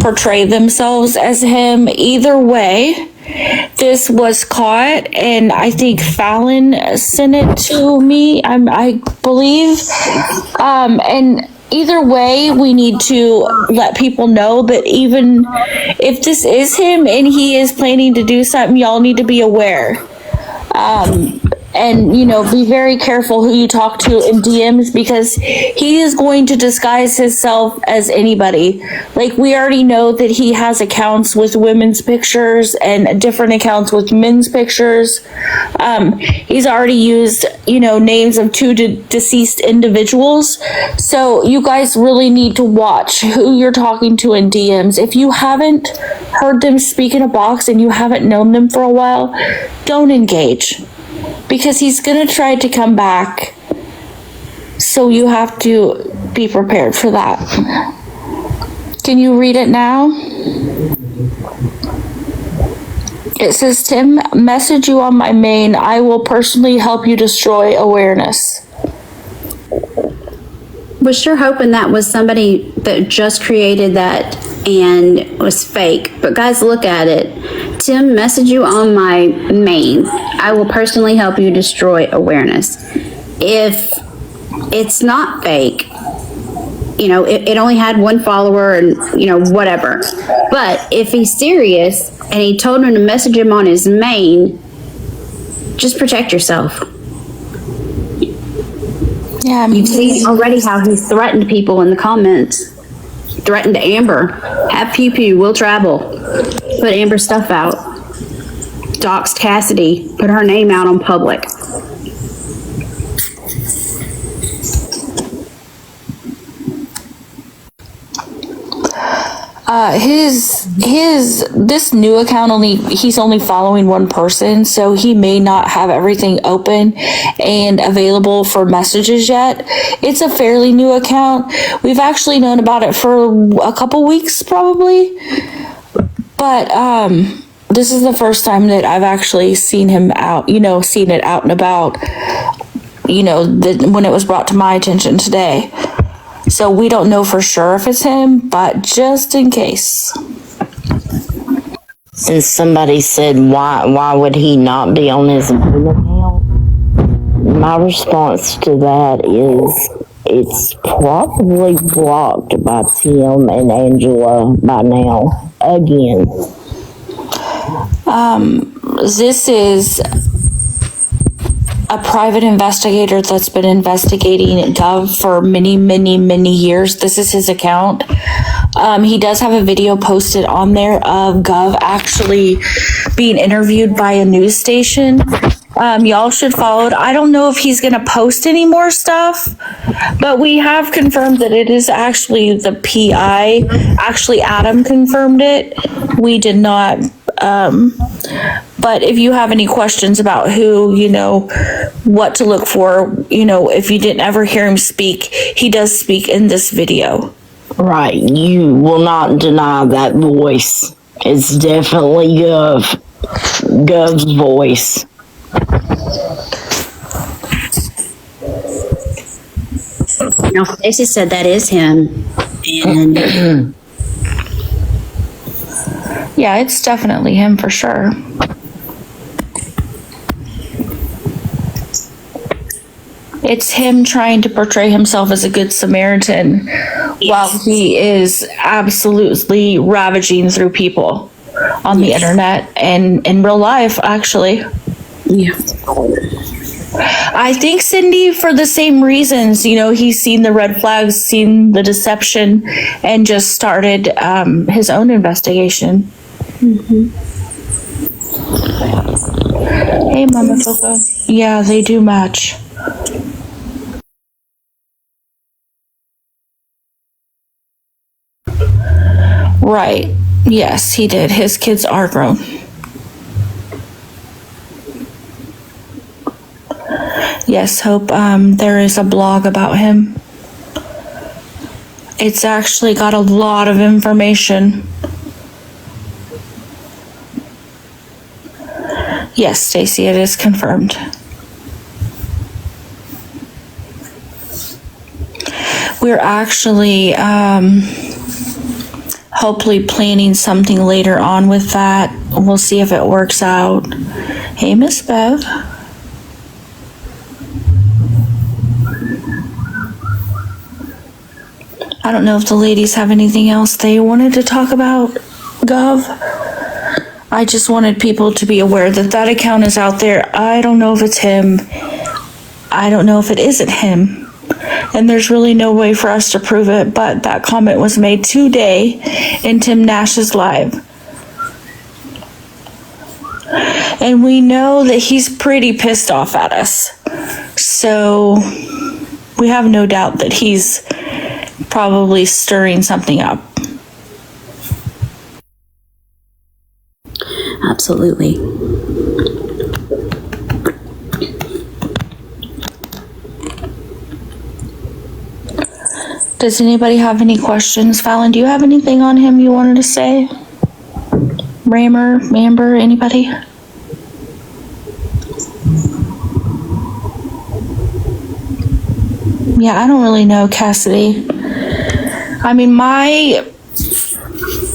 portray themselves as him. Either way, this was caught, and I think Fallon sent it to me, I believe. And either way, we need to let people know. But even if this is him and he is planning to do something, y'all need to be aware. And, you know, be very careful who you talk to in DMs, because he is going to disguise himself as anybody. Like, we already know that he has accounts with women's pictures and different accounts with men's pictures. He's already used, you know, names of two deceased individuals. So you guys really need to watch who you're talking to in DMs. If you haven't heard them speak in a box and you haven't known them for a while, don't engage. Because he's going to try to come back. So you have to be prepared for that. Can you read it now? It says, Tim, message you on my main. I will personally help you destroy awareness. Was sure hoping that was somebody that just created that and was fake. But guys, look at it. Tim, message you on my main. I will personally help you destroy awareness. If it's not fake, you know, it only had one follower and, you know, whatever. But if he's serious and he told him to message him on his main, just protect yourself. Yeah, I mean, you've seen already how he threatened people in the comments. Threatened Amber. Have pew pew, we'll travel. Put Amber's stuff out. Doxed Cassidy. Put her name out on public. This new account he's only following one person, so he may not have everything open and available for messages yet. It's a fairly new account. We've actually known about it for a couple weeks probably, but this is the first time that I've actually seen him out, you know, seen it out and about, you know, when it was brought to my attention today. So we don't know for sure if it's him, but just in case. And somebody said, why would he not be on his main account? My response to that is, it's probably blocked by Tim and Angela by now. Again. This is a private investigator that's been investigating Gov for many, many, many years. This is his account. He does have a video posted on there of Gov actually being interviewed by a news station. Y'all should follow it. I don't know if he's going to post any more stuff, but we have confirmed that it is actually the PI. Actually, Adam confirmed it. We did not. But if you have any questions about who, you know, what to look for, you know, if you didn't ever hear him speak, he does speak in this video. Right. You will not deny that voice. It's definitely Gov's voice. You know, Stacey said that is him. And yeah, it's definitely him for sure. It's him trying to portray himself as a good Samaritan while he is absolutely ravaging through people on the internet and in real life, actually. Yeah. I think, Cindy, for the same reasons, you know, he's seen the red flags, seen the deception, and just started his own investigation. Mm-hmm. Hey, Mama Coco. Yeah, they do match. Right. Yes, he did. His kids are grown. Yes, Hope, there is a blog about him. It's actually got a lot of information. Yes, Stacy, it is confirmed. we're actually hopefully planning something later on with that. We'll see if it works out. Hey, Miss Bev. I don't know if the ladies have anything else they wanted to talk about, Gov. I just wanted people to be aware that that account is out there. I don't know if it's him. I don't know if it isn't him. And there's really no way for us to prove it, but that comment was made today in Tim Nash's live. And we know that he's pretty pissed off at us. So we have no doubt that he's probably stirring something up. Absolutely. Does anybody have any questions? Fallon, do you have anything on him you wanted to say? Mamber, anybody? Yeah, I don't really know, Cassidy. I mean, my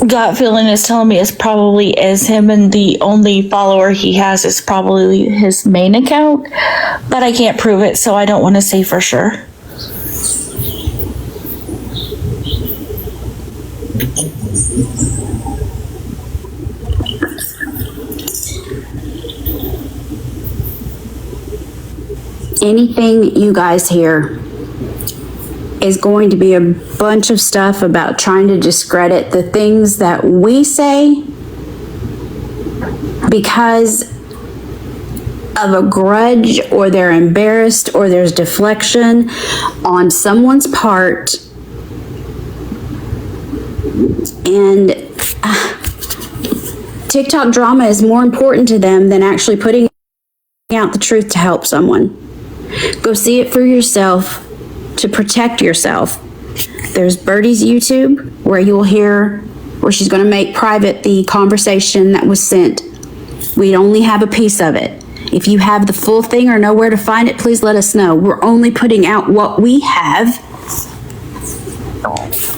gut feeling is telling me it's probably is him, and the only follower he has is probably his main account, but I can't prove it, so I don't want to say for sure. Anything you guys hear is going to be a bunch of stuff about trying to discredit the things that we say because of a grudge, or they're embarrassed, or there's deflection on someone's part. And TikTok drama is more important to them than actually putting out the truth to help someone. Go see it for yourself to protect yourself. There's Birdie's YouTube where you'll hear where she's going to make private the conversation that was sent. We only have a piece of it. If you have the full thing or know where to find it, please let us know. We're only putting out what we have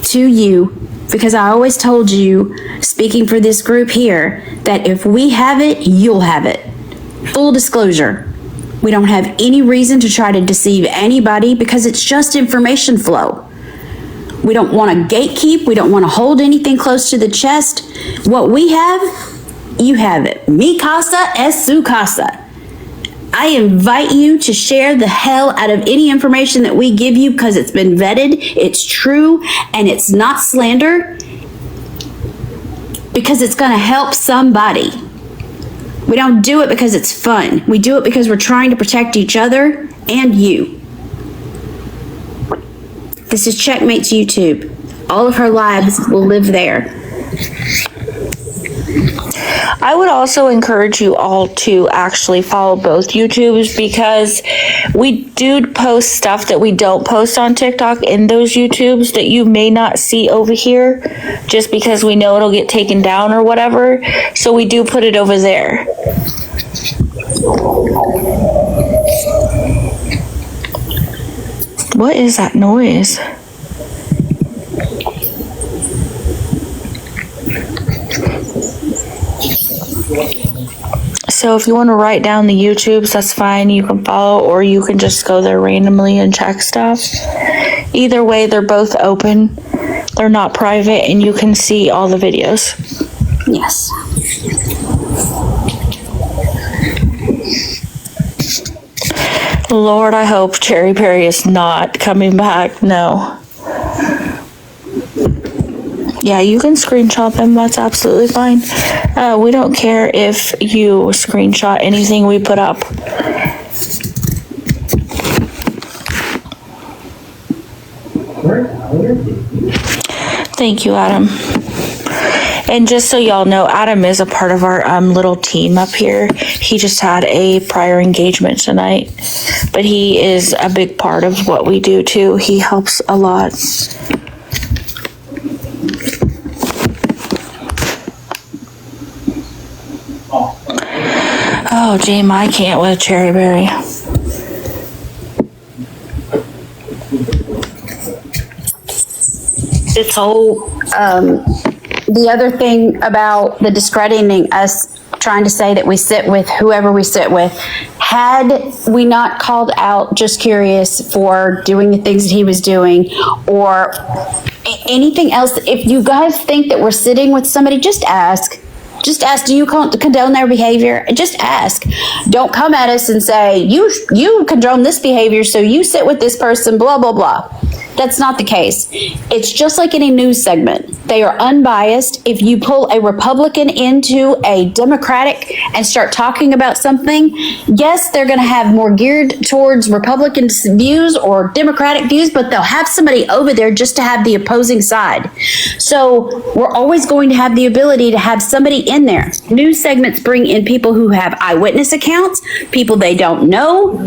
to you, because I always told you, speaking for this group here, that if we have it, you'll have it. Full disclosure. We don't have any reason to try to deceive anybody because it's just information flow. We don't want to gatekeep. We don't want to hold anything close to the chest. What we have, you have it. Mi casa es su casa. I invite you to share the hell out of any information that we give you because it's been vetted, it's true, and it's not slander, because it's going to help somebody. We don't do it because it's fun. We do it because we're trying to protect each other and you. This is Checkmate's YouTube. All of her lives will live there. I would also encourage you all to actually follow both YouTubes, because we do post stuff that we don't post on TikTok in those YouTubes that you may not see over here, just because we know it'll get taken down or whatever. So we do put it over there. What is that noise? So if you want to write down the YouTubes, that's fine. You can follow, or you can just go there randomly and check stuff. Either way, they're both open. They're not private, and you can see all the videos. Yes. Lord, I hope Cherry Perry is not coming back. No. Yeah, you can screenshot them. That's absolutely fine. We don't care if you screenshot anything we put up. Thank you, Adam. And just so y'all know, Adam is a part of our little team up here. He just had a prior engagement tonight, but he is a big part of what we do too. He helps a lot. Oh, Jame, I can't with Cherry Berry. this whole, the other thing about the discrediting us, trying to say that we sit with whoever we sit with, had we not called out Just Curious for doing the things that he was doing, or anything else, if you guys think that we're sitting with somebody, just ask. Just ask, do you condone their behavior? Just ask. Don't come at us and say, you condone this behavior, so you sit with this person, blah, blah, blah. That's not the case. It's just like any news segment. They are unbiased. If you pull a Republican into a Democratic and start talking about something, yes, they're going to have more geared towards Republican views or Democratic views, but they'll have somebody over there just to have the opposing side. So we're always going to have the ability to have somebody in there. News segments bring in people who have eyewitness accounts, people they don't know.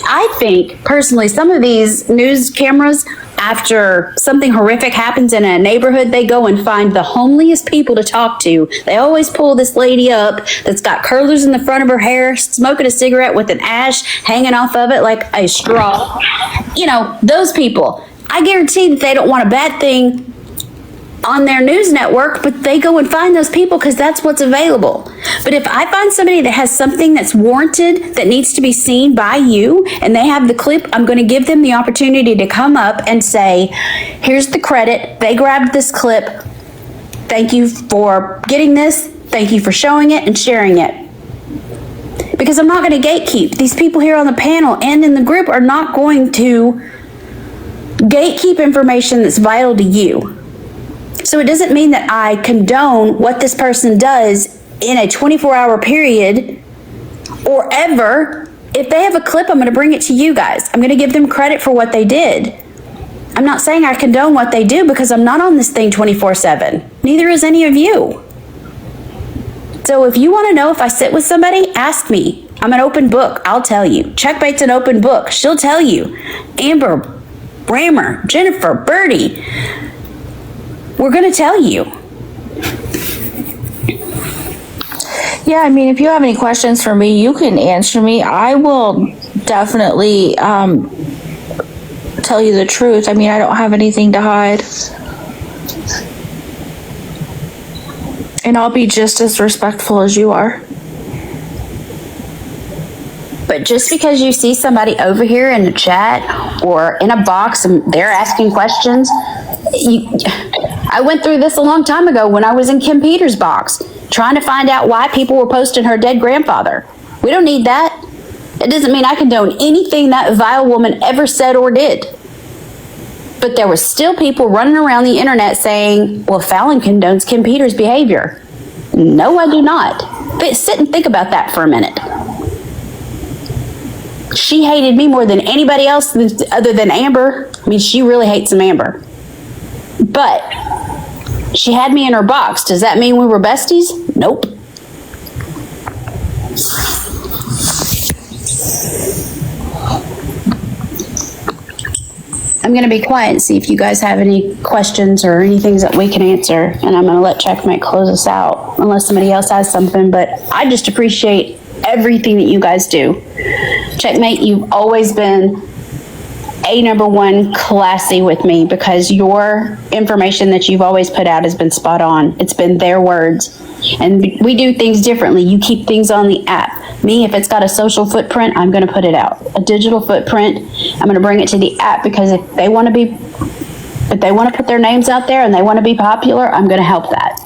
I think, personally, some of these news cameras, after something horrific happens in a neighborhood, they go and find the homeliest people to talk to. They always pull this lady up that's got curlers in the front of her hair, smoking a cigarette with an ash hanging off of it like a straw. You know, those people. I guarantee that they don't want a bad thing on their news network, but they go and find those people because that's what's available. But if I find somebody that has something that's warranted, that needs to be seen by you, and they have the clip, I'm going to give them the opportunity to come up and say, here's the credit. They grabbed this clip. Thank you for getting this. Thank you for showing it and sharing it. Because I'm not going to gatekeep. These people here on the panel and in the group are not going to gatekeep information that's vital to you. So it doesn't mean that I condone what this person does in a 24-hour period or ever. If they have a clip, I'm going to bring it to you guys. I'm going to give them credit for what they did. I'm not saying I condone what they do because I'm not on this thing 24/7. Neither is any of you. So if you want to know if I sit with somebody, ask me. I'm an open book. I'll tell you. Checkbait's an open book. She'll tell you. Amber, Brammer, Jennifer, Birdie. We're going to tell you. Yeah, I mean, if you have any questions for me, you can answer me. I will definitely tell you the truth. I mean, I don't have anything to hide. And I'll be just as respectful as you are. But just because you see somebody over here in the chat or in a box and they're asking questions, I went through this a long time ago when I was in Kim Peters' box, trying to find out why people were posting her dead grandfather. We don't need that. It doesn't mean I condone anything that vile woman ever said or did. But there were still people running around the internet saying, well, Fallon condones Kim Peters' behavior. No, I do not. But sit and think about that for a minute. She hated me more than anybody else other than Amber. I mean, she really hates some Amber. But she had me in her box. Does that mean we were besties? Nope. I'm going to be quiet and see if you guys have any questions or any things that we can answer. And I'm going to let Checkmate close us out unless somebody else has something. But I just appreciate everything that you guys do. Checkmate, you've always been #1 classy with me because your information that you've always put out has been spot on. It's been their words. And we do things differently. You keep things on the app. Me, if it's got a social footprint, I'm going to put it out. A digital footprint, I'm going to bring it to the app because if they want to put their names out there and they want to be popular, I'm going to help that.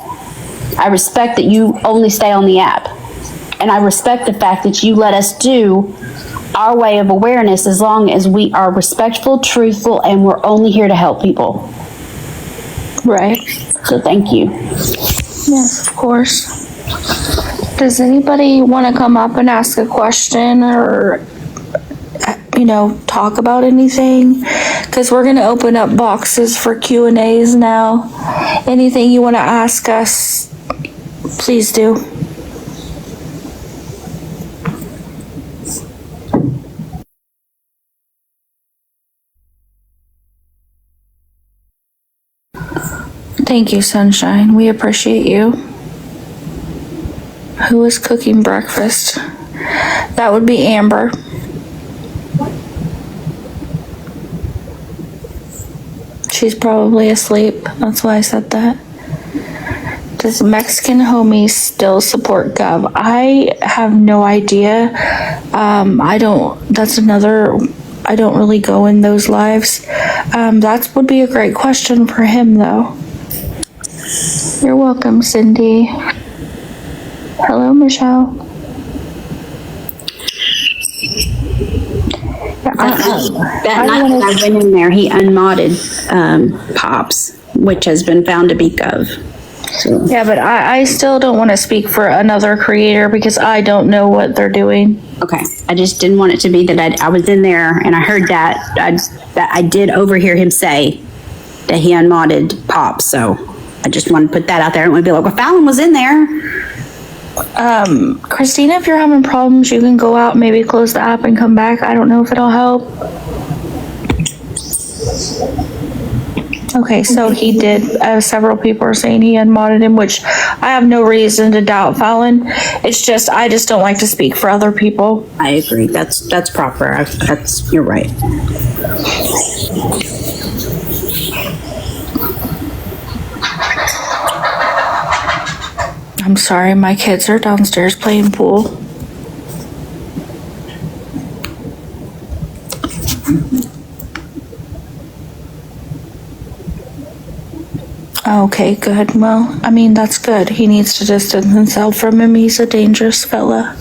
I respect that you only stay on the app. And I respect the fact that you let us do our way of awareness as long as we are respectful, truthful, and we're only here to help people. Right. So thank you. Yes, of course. Does anybody want to come up and ask a question or, talk about anything? Because we're going to open up boxes for Q&As now. Anything you want to ask us, please do. Thank you, Sunshine. We appreciate you. Who is cooking breakfast? That would be Amber. She's probably asleep. That's why I said that. Does Mexican homie still support Gov? I have no idea. I don't really go in those lives. That would be a great question for him though. You're welcome, Cindy. Hello, Michelle. That night when I went in there, he unmodded Pops, which has been found to be Gov. So. Yeah, but I still don't want to speak for another creator because I don't know what they're doing. Okay, I just didn't want it to be that I was in there and I heard that. I did overhear him say that he unmodded Pops, so I just wanted to put that out there. I don't want to be like, well, Fallon was in there. Christina, if you're having problems, you can go out, maybe close the app and come back. I don't know if it'll help. Okay, so he did, several people are saying he unmodded him, which I have no reason to doubt Fallon. It's just, I just don't like to speak for other people. I agree. That's proper. You're right. I'm sorry, my kids are downstairs playing pool. Okay, good. Well, I mean, that's good. He needs to distance himself from him. He's a dangerous fella.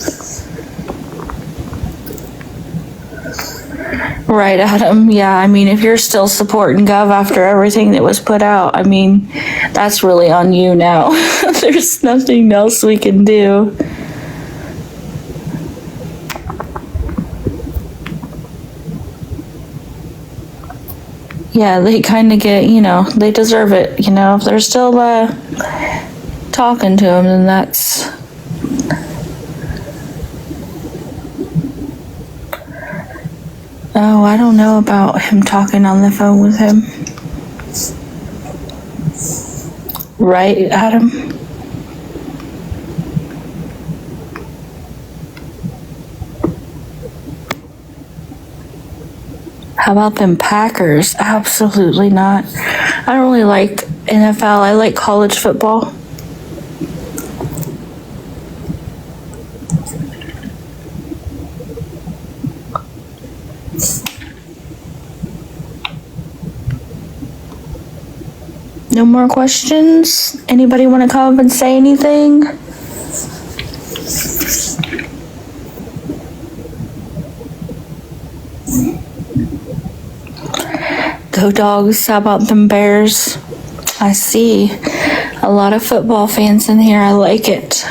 Right, Adam. Yeah, I mean, if you're still supporting Gov after everything that was put out, I mean, that's really on you now. There's nothing else we can do. Yeah, they kind of get, they deserve it, if they're still talking to him, then that's... Oh, I don't know about him talking on the phone with him. Right, Adam? How about them Packers? Absolutely not. I don't really like NFL. I like college football. No more questions? Anybody want to come up and say anything? Go Dogs. How about them Bears? I see a lot of football fans in here. I like it.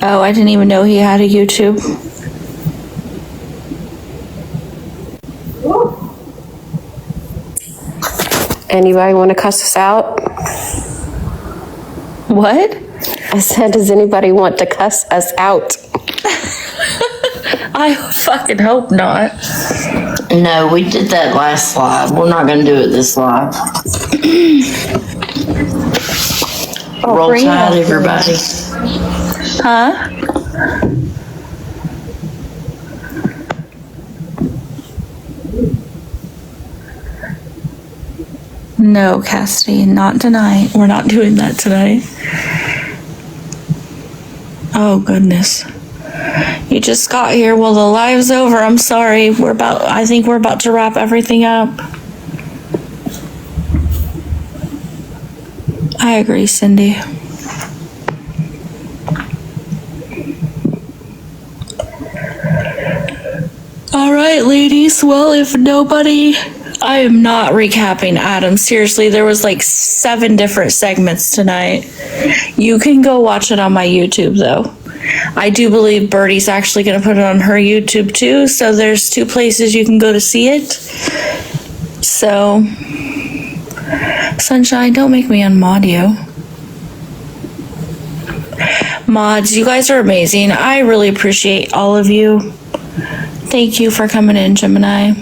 Oh, I didn't even know he had a YouTube. Anybody want to cuss us out? What? I said, does anybody want to cuss us out? I fucking hope not. No, we did that last live. We're not going to do it this live. Roll Tide, everybody. Huh? No, Cassidy, not tonight. We're not doing that tonight. Oh, goodness. You just got here. Well, the live's over. I'm sorry. I think we're about to wrap everything up. I agree, Cindy. All right, ladies. Well, if nobody... I am not recapping Adam. Seriously, there was like 7 different segments tonight. You can go watch it on my YouTube, though. I do believe Birdie's actually going to put it on her YouTube, too. So there's 2 places you can go to see it. So, Sunshine, don't make me unmod you. Mods, you guys are amazing. I really appreciate all of you. Thank you for coming in, Gemini.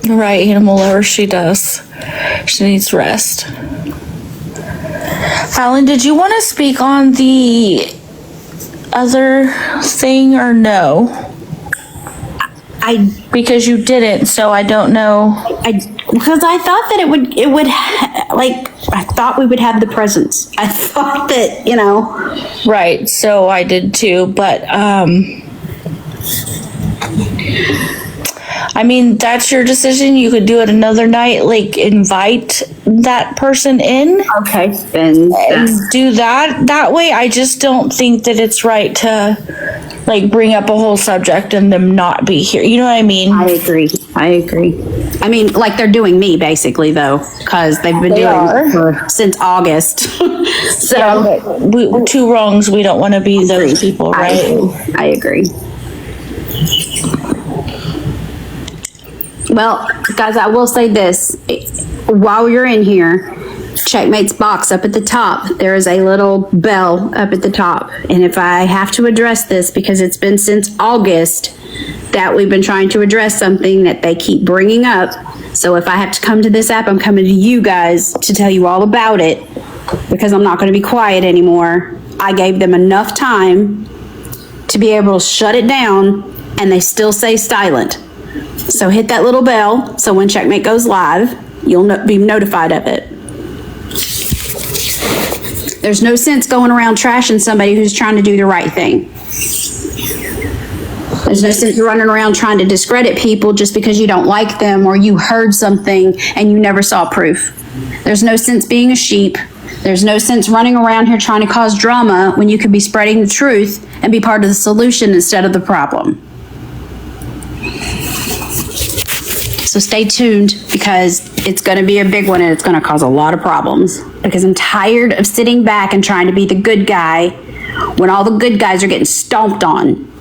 Right, animal lover, she does. She needs rest. Fallon, did you want to speak on the other thing or no? Because you didn't, so I don't know. Because I thought that I thought we would have the presents. I thought that, Right, so I did too, but, I mean, that's your decision. You could do it another night, like invite that person in. Okay, then and do that. That way, I just don't think that it's right to like bring up a whole subject and them not be here. You know what I mean? I agree. I mean, like they're doing me basically though, because they've been since August. So yeah, but two wrongs. We don't want to be those people, right? I agree. Well, guys, I will say this. While you're in here, Checkmate's box up at the top, there is a little bell up at the top. And if I have to address this, because it's been since August that we've been trying to address something that they keep bringing up. So if I have to come to this app, I'm coming to you guys to tell you all about it, because I'm not going to be quiet anymore. I gave them enough time to be able to shut it down, and they still say silent. So hit that little bell, so when Checkmate goes live, you'll be notified of it. There's no sense going around trashing somebody who's trying to do the right thing. There's no sense running around trying to discredit people just because you don't like them or you heard something and you never saw proof. There's no sense being a sheep. There's no sense running around here trying to cause drama when you could be spreading the truth and be part of the solution instead of the problem. So stay tuned, because it's going to be a big one and it's going to cause a lot of problems, because I'm tired of sitting back and trying to be the good guy when all the good guys are getting stomped on.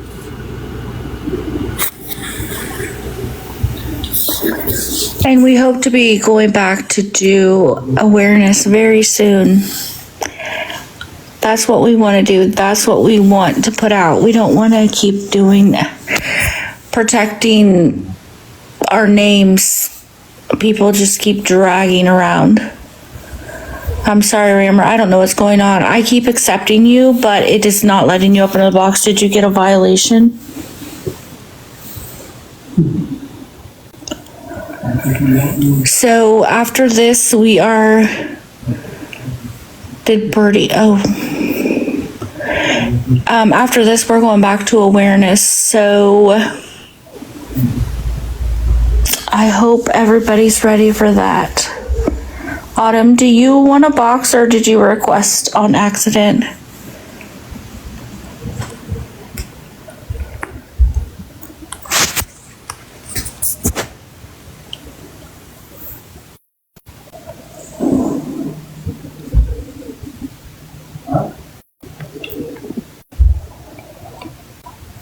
And we hope to be going back to do awareness very soon. That's what we want to do. That's what we want to put out. We don't want to keep doing protecting our names. People just keep dragging around. I'm sorry, Rammer. I don't know what's going on. I keep accepting you, but it is not letting you open the box. Did you get a violation? So after this, we are... Did Birdie... Oh. After this, we're going back to awareness. So... I hope everybody's ready for that. Autumn, do you want a box or did you request on accident?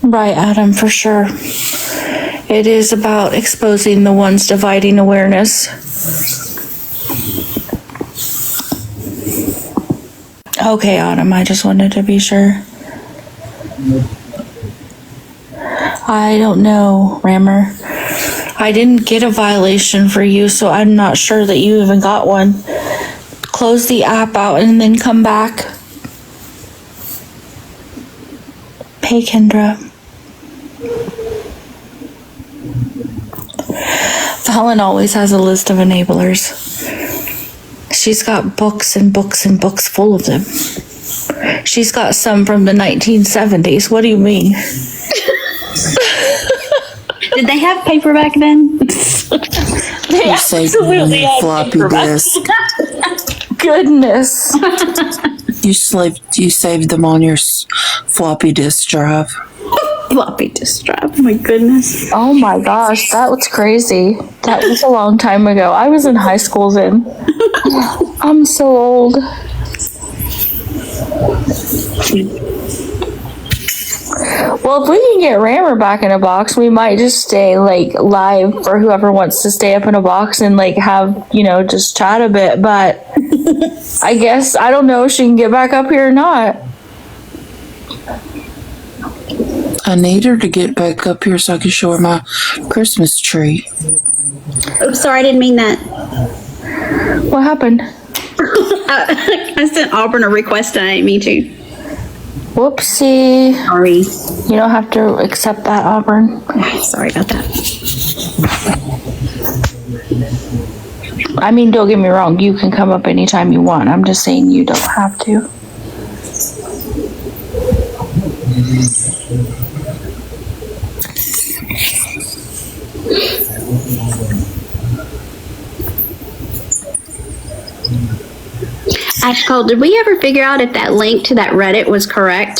Right, Adam, for sure. It is about exposing the ones dividing awareness. Okay, Autumn, I just wanted to be sure. I don't know, Rammer. I didn't get a violation for you, so I'm not sure that you even got one. Close the app out and then come back. Hey, Kendra. Helen always has a list of enablers. She's got books and books and books full of them. She's got some from the 1970s. What do you mean? Did they have paper back then? They absolutely had floppy paper back disk. then. Goodness. You saved them on your floppy disk drive. Floppy disk drive. Oh my goodness. Oh my gosh, that was crazy. That was a long time ago. I was in high school then. I'm so old. Well, if we can get Rammer back in a box, we might just stay like live for whoever wants to stay up in a box and like have, just chat a bit. But I guess, I don't know if she can get back up here or not. I need her to get back up here so I can show her my Christmas tree. Oops, sorry, I didn't mean that. What happened? I sent Auburn a request and I didn't mean to. Whoopsie. Sorry. You don't have to accept that, Auburn. Sorry about that. I mean, don't get me wrong. You can come up anytime you want. I'm just saying you don't have to. Ash Cole, did we ever figure out if that link to that Reddit was correct?